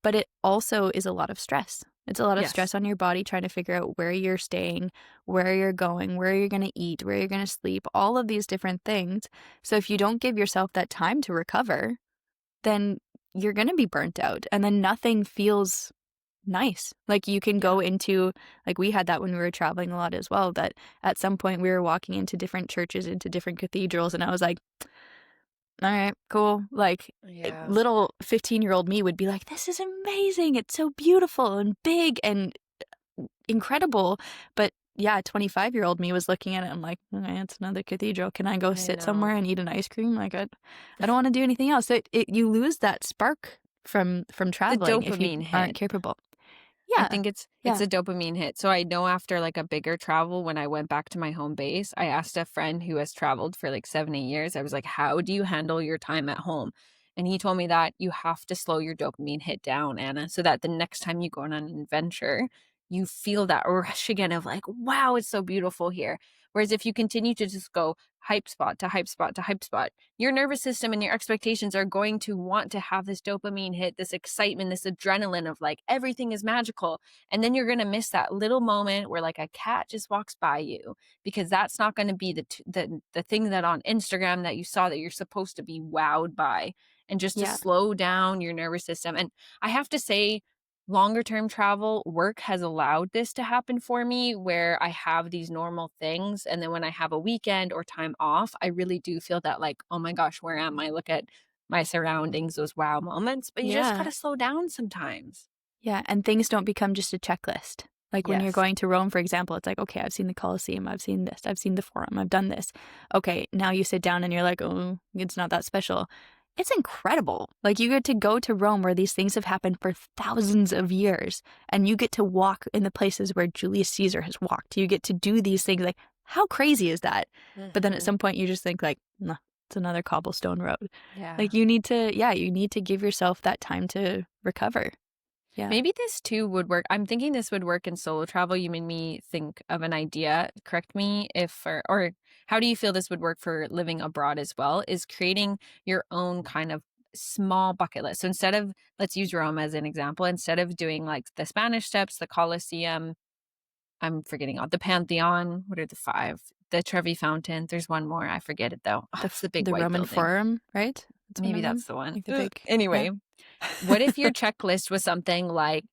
But it also is a lot of stress. It's a lot of stress on your body trying to figure out where you're staying, where you're going, where you're going to eat, where you're going to sleep, all of these different things. So if you don't give yourself that time to recover, then you're going to be burnt out. And then nothing feels nice. Like, you can go into, like, we had that when we were traveling a lot as well, that at some point we were walking into different churches, into different cathedrals, and I was like, all right, cool. Like, little 15-year-old me would be like, this is amazing. It's so beautiful and big and incredible. But yeah, 25-year-old me was looking at it and like, okay, it's another cathedral. Can I go sit somewhere and eat an ice cream? Like, I don't want to do anything else. So you lose that spark from traveling if you aren't capable. Yeah. I think it's a dopamine hit. So I know after like a bigger travel, when I went back to my home base, I asked a friend who has traveled for like 7, 8 years. I was like, how do you handle your time at home? And he told me that you have to slow your dopamine hit down, Anna, so that the next time you go on an adventure, you feel that rush again of like, wow, it's so beautiful here. Whereas if you continue to just go hype spot to hype spot to hype spot, your nervous system and your expectations are going to want to have this dopamine hit, this excitement, this adrenaline of like everything is magical. And then you're going to miss that little moment where like a cat just walks by you, because that's not going to be the thing that on Instagram that you saw that you're supposed to be wowed by. And just to slow down your nervous system. And I have to say, longer term travel work has allowed this to happen for me, where I have these normal things. And then when I have a weekend or time off, I really do feel that like, oh my gosh, where am I? Look at my surroundings, those wow moments. But you just got to slow down sometimes. Yeah. And things don't become just a checklist. Like when you're going to Rome, for example, it's like, okay, I've seen the Colosseum, I've seen this, I've seen the Forum, I've done this. Okay, now you sit down and you're like, oh, it's not that special. It's incredible. Like you get to go to Rome where these things have happened for thousands of years, and you get to walk in the places where Julius Caesar has walked. You get to do these things. Like, how crazy is that? Mm-hmm. But then at some point you just think like, nah, it's another cobblestone road. Yeah. Like you need to give yourself that time to recover. Yeah. Maybe this too would work. I'm thinking this would work in solo travel. You made me think of an idea. Correct me if, or how do you feel this would work for living abroad as well? Is creating your own kind of small bucket list. So instead of, let's use Rome as an example, instead of doing like the Spanish Steps, the Colosseum, I'm forgetting all, the Pantheon, what are the 5? The Trevi Fountain. There's one more. I forget it though. It's the big the white Roman building. Forum, right? Maybe that's the one. Like the big, anyway, what if your checklist was something like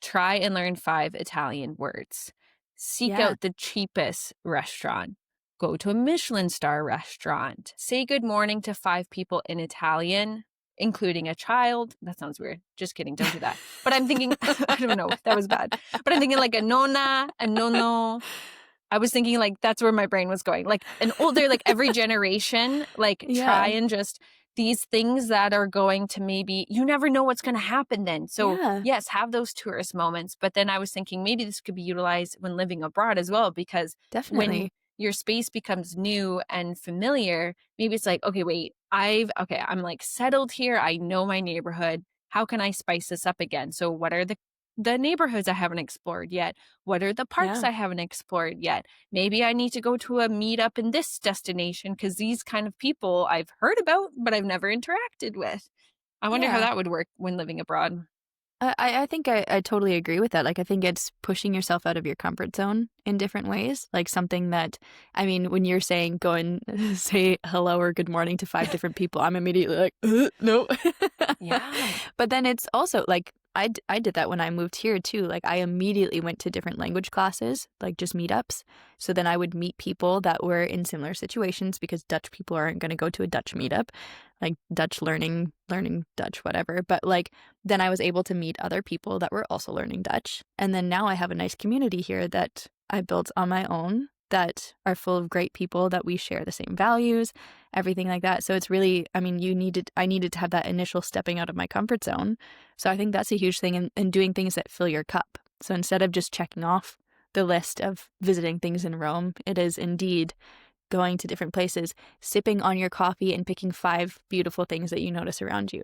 try and learn 5 Italian words, seek out the cheapest restaurant, go to a Michelin star restaurant, say good morning to 5 people in Italian, including a child. That sounds weird. Just kidding. Don't do that. But I'm thinking, I don't know. That was bad. But I'm thinking like a nonna, a nonno. I was thinking like that's where my brain was going. Like an older, like every generation, like try and just these things that are going to maybe, you never know what's going to happen then. So yes, have those tourist moments. But then I was thinking maybe this could be utilized when living abroad as well, because when your space becomes new and familiar, maybe it's like, okay, wait, I'm like settled here. I know my neighborhood. How can I spice this up again? So what are the neighborhoods I haven't explored yet? What are the parks I haven't explored yet? Maybe I need to go to a meetup in this destination because these kind of people I've heard about, but I've never interacted with. I wonder how that would work when living abroad. I think I totally agree with that. Like, I think it's pushing yourself out of your comfort zone in different ways. Like something that, I mean, when you're saying go and say hello or good morning to 5 different people, I'm immediately like, no. Yeah. But then it's also like, I did that when I moved here too. Like I immediately went to different language classes, like just meetups. So then I would meet people that were in similar situations, because Dutch people aren't going to go to a Dutch meetup, like Dutch learning Dutch, whatever. But like then I was able to meet other people that were also learning Dutch. And then now I have a nice community here that I built on my own, that are full of great people that we share the same values, everything like that. So it's really, I mean, I needed to have that initial stepping out of my comfort zone. So I think that's a huge thing, in doing things that fill your cup. So instead of just checking off the list of visiting things in Rome, it is indeed going to different places, sipping on your coffee and picking 5 beautiful things that you notice around you,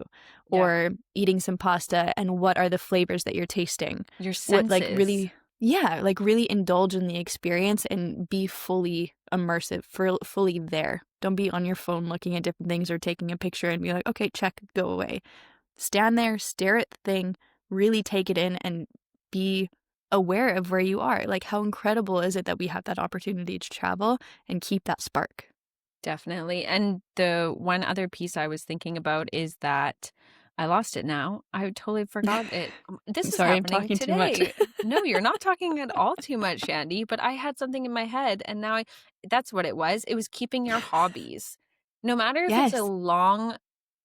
or eating some pasta and what are the flavors that you're tasting. Your senses. Really indulge in the experience and be fully immersive, fully there. Don't be on your phone looking at different things or taking a picture and be like, okay, check, go away. Stand there, stare at the thing, really take it in and be aware of where you are. Like, how incredible is it that we have that opportunity to travel and keep that spark? Definitely. And the one other piece I was thinking about is that I lost it now. I totally forgot it. This is happening I'm talking today. too much. No, you're not talking at all too much, Shandy, but I had something in my head and now that's what it was. It was keeping your hobbies. No matter if it's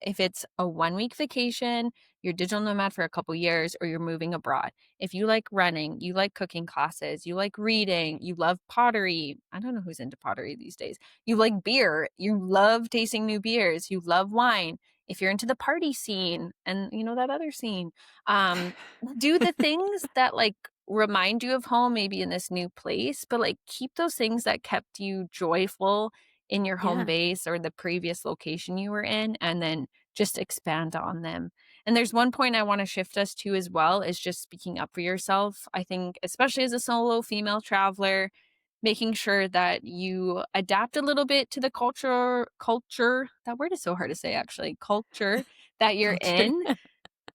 if it's a 1-week vacation, you're digital nomad for a couple years, or you're moving abroad. If you like running, you like cooking classes, you like reading, you love pottery. I don't know who's into pottery these days. You like beer, you love tasting new beers, you love wine. If you're into the party scene and you know that other scene, do the things that like remind you of home, maybe in this new place, but like keep those things that kept you joyful in your home base or the previous location you were in, and then just expand on them. And there's one point I want to shift us to as well, is just speaking up for yourself. I think, especially as a solo female traveler, making sure that you adapt a little bit to the culture, that word is so hard to say actually, culture that you're in.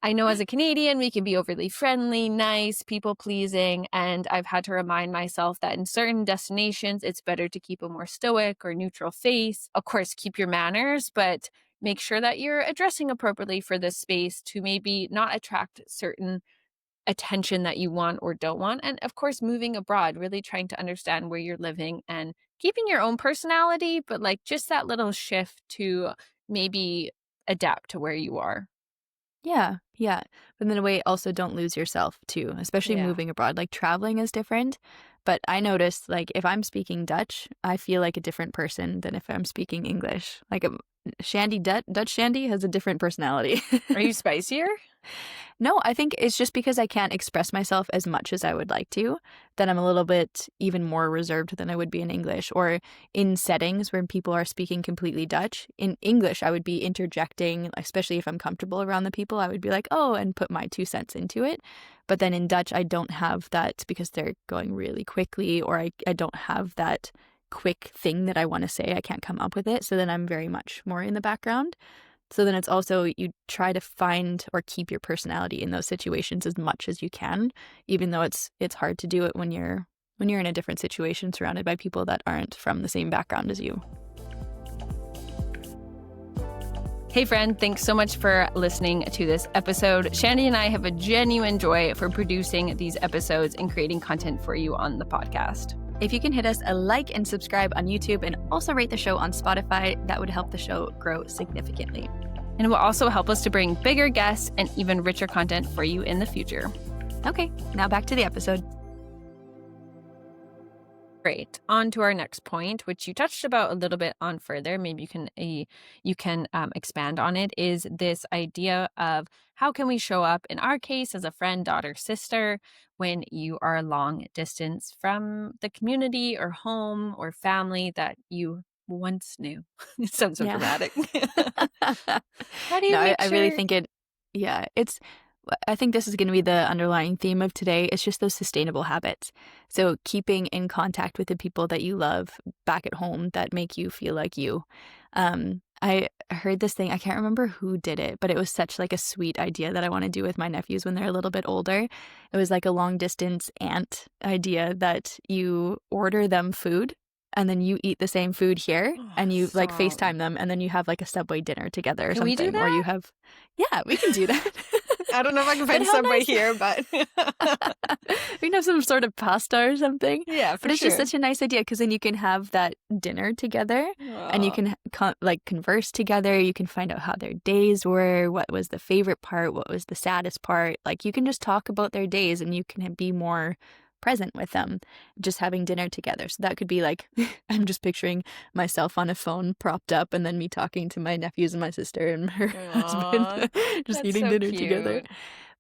I know as a Canadian, we can be overly friendly, nice, people-pleasing, and I've had to remind myself that in certain destinations, it's better to keep a more stoic or neutral face. Of course, keep your manners, but make sure that you're addressing appropriately for this space to maybe not attract certain attention that you want or don't want. And of course, moving abroad, really trying to understand where you're living and keeping your own personality, but like just that little shift to maybe adapt to where you are. Yeah, yeah. But in a way, also don't lose yourself too, especially moving abroad. Like traveling is different, but I noticed like if I'm speaking Dutch, I feel like a different person than if I'm speaking English. Like Dutch Shandy has a different personality. Are you spicier? No, I think it's just because I can't express myself as much as I would like to, that I'm a little bit even more reserved than I would be in English. Or in settings where people are speaking completely Dutch. In English, I would be interjecting, especially if I'm comfortable around the people, I would be like, oh, and put my 2 cents into it. But then in Dutch, I don't have that because they're going really quickly, or I don't have that quick thing that I want to say. I can't come up with it. So then I'm very much more in the background. So then it's also, you try to find or keep your personality in those situations as much as you can, even though it's hard to do it when you're in a different situation surrounded by people that aren't from the same background as you. Hey friend, thanks so much for listening to this episode. Shandy and I have a genuine joy for producing these episodes and creating content for you on the podcast. If you can hit us a like and subscribe on YouTube and also rate the show on Spotify, that would help the show grow significantly. And it will also help us to bring bigger guests and even richer content for you in the future. Okay, now back to the episode. Great. On to our next point, which you touched about a little bit on further. Maybe you can expand on it. Is this idea of how can we show up, in our case, as a friend, daughter, sister, when you are long distance from the community or home or family that you once knew? It sounds so dramatic. How do you? I really think it. Yeah, I think this is going to be the underlying theme of today. It's just those sustainable habits. So keeping in contact with the people that you love back at home that make you feel like you. I heard this thing, I can't remember who did it, but it was such like a sweet idea that I want to do with my nephews when they're a little bit older. It was like a long distance aunt idea that you order them food and then you eat the same food here and you like FaceTime them and then you have like a Subway dinner together or something. Can we do that? Or you have, yeah, we can do that. I don't know if I can find Subway here, but we can have some sort of pasta or something. Yeah, for but it's sure. just such a nice idea because then you can have that dinner together and you can converse together. You can find out how their days were, what was the favorite part, what was the saddest part. Like you can just talk about their days and you can be more present with them, just having dinner together. So that could be like, I'm just picturing myself on a phone propped up and then me talking to my nephews and my sister and her husband just eating dinner together.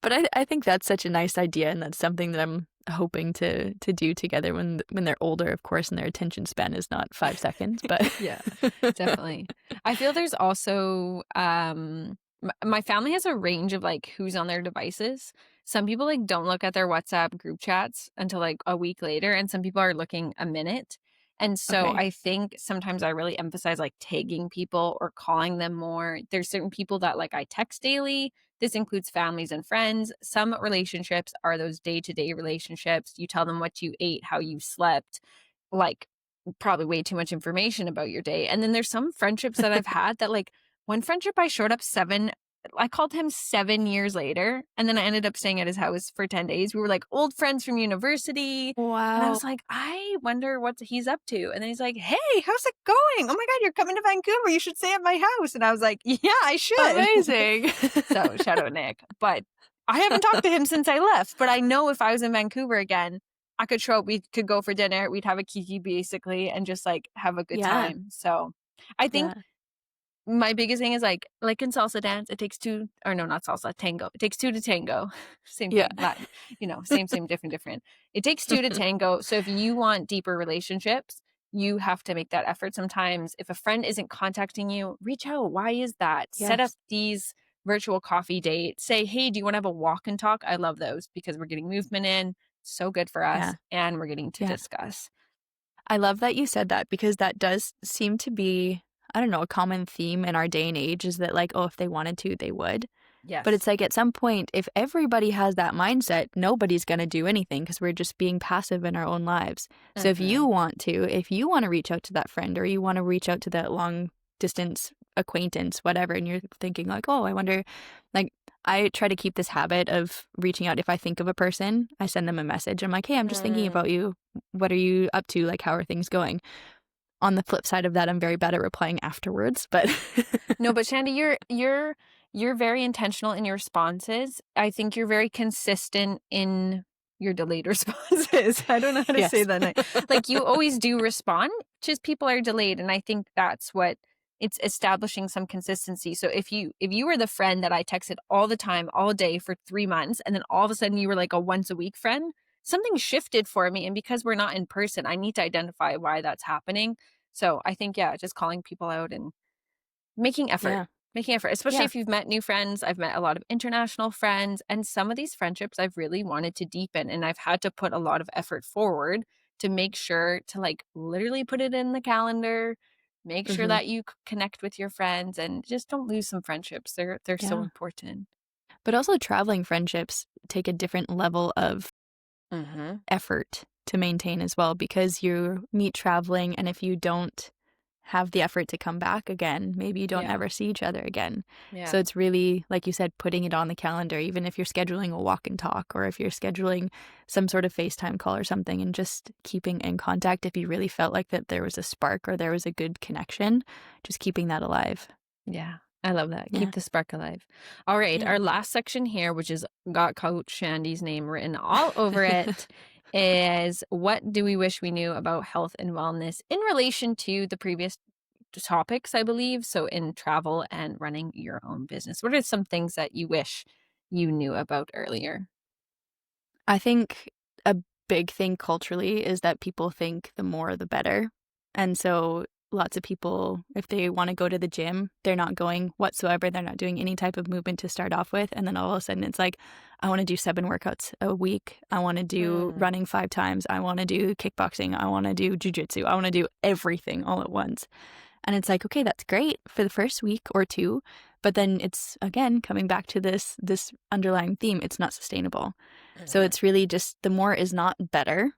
But I think that's such a nice idea, and that's something that I'm hoping to do together when they're older, of course, and their attention span is not 5 seconds. But yeah, definitely. I feel there's also my family has a range of like who's on their devices. Some people like don't look at their WhatsApp group chats until like a week later, and some people are looking a minute. And so I think sometimes I really emphasize like tagging people or calling them more. There's certain people that like I text daily. This includes families and friends. Some relationships are those day-to-day relationships. You tell them what you ate, how you slept, like probably way too much information about your day. And then there's some friendships that I've had that like one friendship I showed up I called him 7 years later, and then I ended up staying at his house for 10 days. We were like old friends from university. Wow. And I was like, I wonder what he's up to. And then he's like, hey, how's it going? Oh my God, you're coming to Vancouver. You should stay at my house. And I was like, yeah, I should. Amazing. So shout out Nick. But I haven't talked to him since I left. But I know if I was in Vancouver again, I could show up. We could go for dinner. We'd have a kiki basically and just like have a good time. So I think my biggest thing is like in salsa dance, it takes two, or no, not salsa, tango. It takes two to tango. Same thing, but same, different. It takes two to tango. So if you want deeper relationships, you have to make that effort. Sometimes if a friend isn't contacting you, reach out. Why is that? Yes. Set up these virtual coffee date. Say, hey, do you want to have a walk and talk? I love those because we're getting movement in. So good for us. Yeah. And we're getting to Yeah. discuss. I love that you said that, because that does seem to be, I don't know, a common theme in our day and age, is that like, oh, if they wanted to, they would. But Yes. it's like, at some point, if everybody has that mindset, nobody's going to do anything, because we're just being passive in our own lives. So if you want to reach out to that friend, or you want to reach out to that long distance acquaintance, whatever, and you're thinking like, oh, I wonder, like, I try to keep this habit of reaching out. If I think of a person, I send them a message. I'm like, hey, I'm just thinking about you. What are you up to? Like, how are things going? On the flip side of that, I'm very bad at replying afterwards, but No, but Shandy, you're very intentional in your responses. I think you're very consistent in your delayed responses. I don't know how to say yes. that. Like, you always do respond, just people are delayed. And I think that's what it's establishing some consistency. So if you were the friend that I texted all the time, all day for 3 months, and then all of a sudden you were like a once a week friend, something shifted for me. And because we're not in person, I need to identify why that's happening. So I think, yeah, just calling people out and making effort. Yeah. Making effort, especially Yeah. if you've met new friends. I've met a lot of international friends, and some of these friendships I've really wanted to deepen, and I've had to put a lot of effort forward to make sure to like literally put it in the calendar, make sure that you connect with your friends, and just don't lose some friendships. They're so Yeah. important. But also, traveling friendships take a different level of effort to maintain as well, because you meet traveling, and if you don't have the effort to come back again, maybe you don't ever see each other again. Yeah. So it's really, like you said, putting it on the calendar, even if you're scheduling a walk and talk, or if you're scheduling some sort of FaceTime call or something, and just keeping in contact. If you really felt like that there was a spark or there was a good connection, just keeping that alive. Yeah. I love that. Yeah. Keep the spark alive. All right. Yeah. Our last section here, which is got Coach Shandy's name written all over it, is what do we wish we knew about health and wellness in relation to the previous topics, I believe. So in travel and running your own business, what are some things that you wish you knew about earlier? I think a big thing culturally is that people think the more the better. And so lots of people, if they want to go to the gym, they're not going whatsoever. They're not doing any type of movement to start off with. And then all of a sudden it's like, I want to do 7 workouts a week. I want to do running 5 times. I want to do kickboxing. I want to do jujitsu. I want to do everything all at once. And it's like, okay, that's great for the first week or 2. But then it's, again, coming back to this underlying theme, it's not sustainable. So it's really just, the more is not better.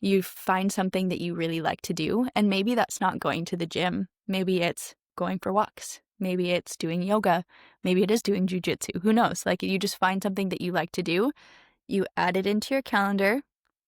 You find something that you really like to do. And maybe that's not going to the gym. Maybe it's going for walks. Maybe it's doing yoga. Maybe it is doing jujitsu. Who knows? Like, you just find something that you like to do. You add it into your calendar.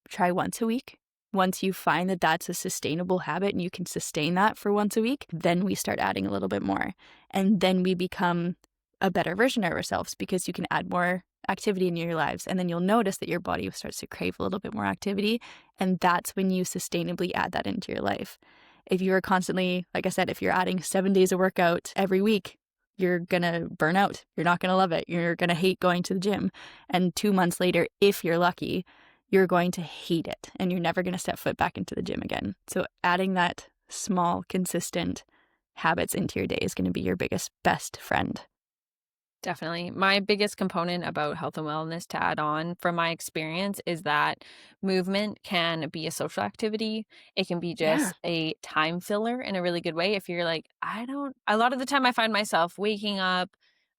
Try once a week. Once you find that that's a sustainable habit and you can sustain that for once a week, then we start adding a little bit more. And then we become a better version of ourselves, because you can add more activity in your lives. And then you'll notice that your body starts to crave a little bit more activity. And that's when you sustainably add that into your life. If you're constantly, like I said, if you're adding 7 days of workout every week, you're going to burn out. You're not going to love it. You're going to hate going to the gym. And 2 months later, if you're lucky, you're going to hate it and you're never going to step foot back into the gym again. So adding that small, consistent habits into your day is going to be your best friend. Definitely. My biggest component about health and wellness to add on from my experience is that movement can be a social activity. It can be just a time filler in a really good way. If you're like, a lot of the time I find myself waking up,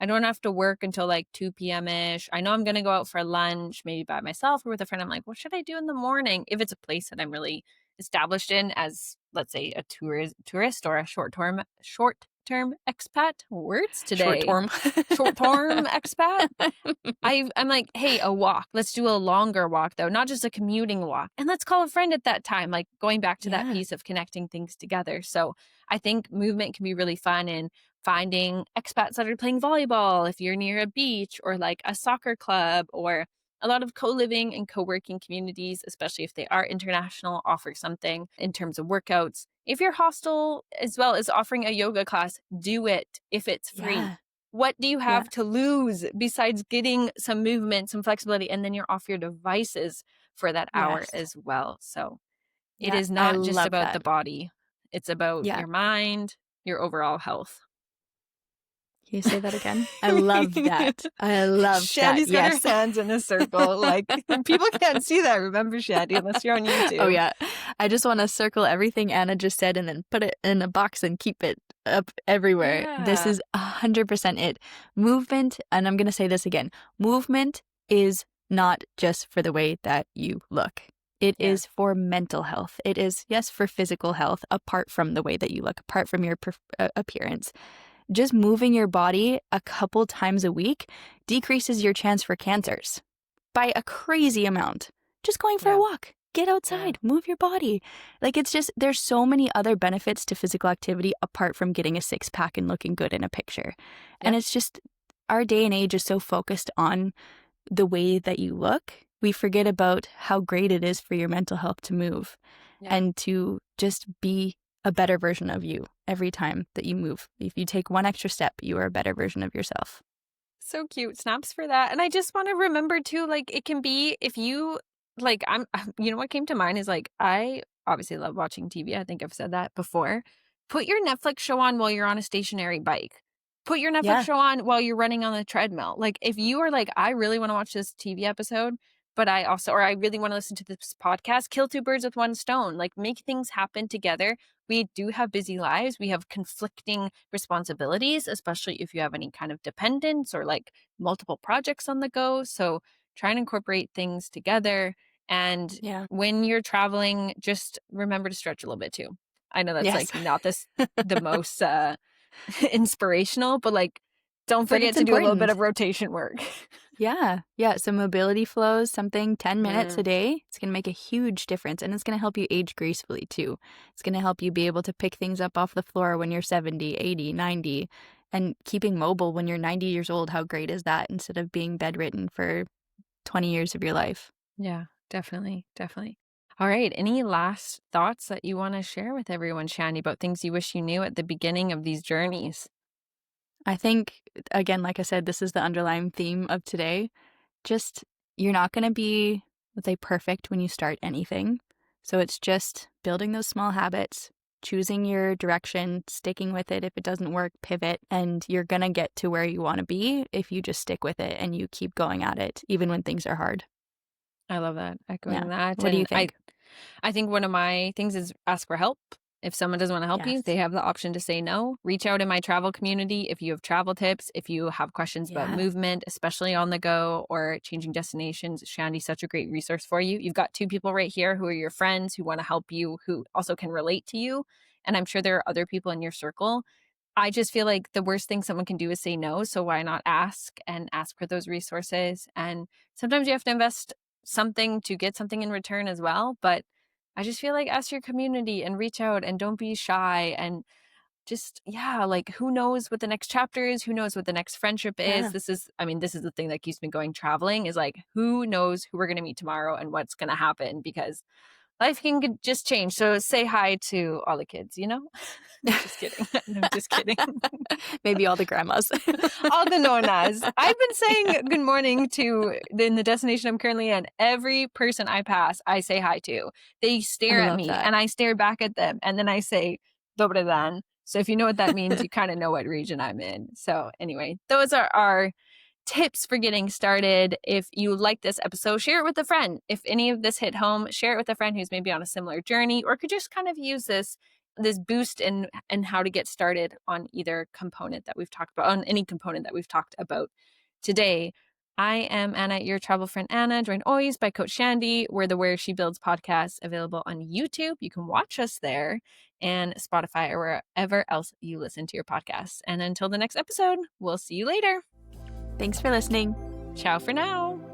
I don't have to work until like 2 p.m. ish. I know I'm going to go out for lunch, maybe by myself or with a friend. I'm like, what should I do in the morning? If it's a place that I'm really established in as, let's say, a tourist or a short-term expat. Words today. Short-term expat. I'm like, hey, a walk. Let's do a longer walk though, not just a commuting walk. And let's call a friend at that time, like going back to that piece of connecting things together. So I think movement can be really fun in finding expats that are playing volleyball if you're near a beach, or like a soccer club, or a lot of co-living and co-working communities, especially if they are international, offer something in terms of workouts. If your hostel as well is offering a yoga class, do it if it's free. Yeah. What do you have to lose besides getting some movement, some flexibility, and then you're off your devices for that hour as well. So it is not just about the body. It's about your mind, your overall health. Can you say that again? I love that. I love Shandy's that. got her hands in a circle. Like, people can't see that, remember, Shandy, unless you're on YouTube. Oh, yeah. I just want to circle everything Anna just said and then put it in a box and keep it up everywhere. Yeah. This is 100% it. Movement, and I'm going to say this again, movement is not just for the way that you look. It is for mental health. It is, yes, for physical health, apart from the way that you look, apart from your appearance. Just moving your body a couple times a week decreases your chance for cancers by a crazy amount. Just going for a walk, get outside, move your body. Like, it's just, there's so many other benefits to physical activity apart from getting a six pack and looking good in a picture. And it's just, our day and age is so focused on the way that you look. We forget about how great it is for your mental health to move and to just be a better version of you every time that you move. If you take one extra step, you are a better version of yourself. So cute. Snaps for that. And I just want to remember too, like, it can be, if you, like, you know what came to mind is, like, I obviously love watching TV. I think I've said that before. Put your Netflix show on while you're on a stationary bike. Put your Netflix show on while you're running on the treadmill. Like, if you are like, I really want to watch this TV episode, but I really want to listen to this podcast, kill two birds with one stone. Like, make things happen together. We do have busy lives. We have conflicting responsibilities, especially if you have any kind of dependents or like multiple projects on the go. So try and incorporate things together. And when you're traveling, just remember to stretch a little bit too. I know that's like not the most inspirational, but like, don't forget to do a little bit of rotation work. Yeah. So mobility flows, something 10 minutes a day. It's going to make a huge difference. And it's going to help you age gracefully too. It's going to help you be able to pick things up off the floor when you're 70, 80, 90. And keeping mobile when you're 90 years old, how great is that, instead of being bedridden for 20 years of your life? Yeah, definitely. All right. Any last thoughts that you want to share with everyone, Shandy, about things you wish you knew at the beginning of these journeys? I think, again, like I said, this is the underlying theme of today. Just, you're not going to be, let's say, perfect when you start anything. So it's just building those small habits, choosing your direction, sticking with it. If it doesn't work, pivot, and you're going to get to where you want to be if you just stick with it and you keep going at it, even when things are hard. I love that. Echoing that. What do you think? I think one of my things is ask for help. If someone doesn't want to help you, they have the option to say no. Reach out in my travel community if you have travel tips, if you have questions about movement, especially on the go or changing destinations. Shandy's such a great resource for you. You've got two people right here who are your friends, who want to help you, who also can relate to you. And I'm sure there are other people in your circle. I just feel like the worst thing someone can do is say no. So why not ask for those resources? And sometimes you have to invest something to get something in return as well. But I just feel like ask your community and reach out and don't be shy, and just, like, who knows what the next chapter is? Who knows what the next friendship is? This is the thing that keeps me going traveling, is like, who knows who we're going to meet tomorrow and what's going to happen, because life can just change. So say hi to all the kids, Just kidding. No, just kidding. Maybe all the grandmas. All the nonas. I've been saying good morning to, in the destination I'm currently in, every person I pass, I say hi to. They stare at me and I stare back at them. And then I say, dobre dan. So if you know what that means, you kind of know what region I'm in. So anyway, those are our tips for getting started. If you like this episode, share it with a friend. If any of this hit home, share it with a friend who's maybe on a similar journey, or could just kind of use this boost in how to get started on either component that we've talked about, on any component that we've talked about today. I am Anna, your travel friend Anna, joined always by Coach Shandy. We're the Where She Builds podcast, available on YouTube. You can watch us there, and Spotify, or wherever else you listen to your podcasts. And until the next episode, we'll see you later. Thanks for listening. Ciao for now.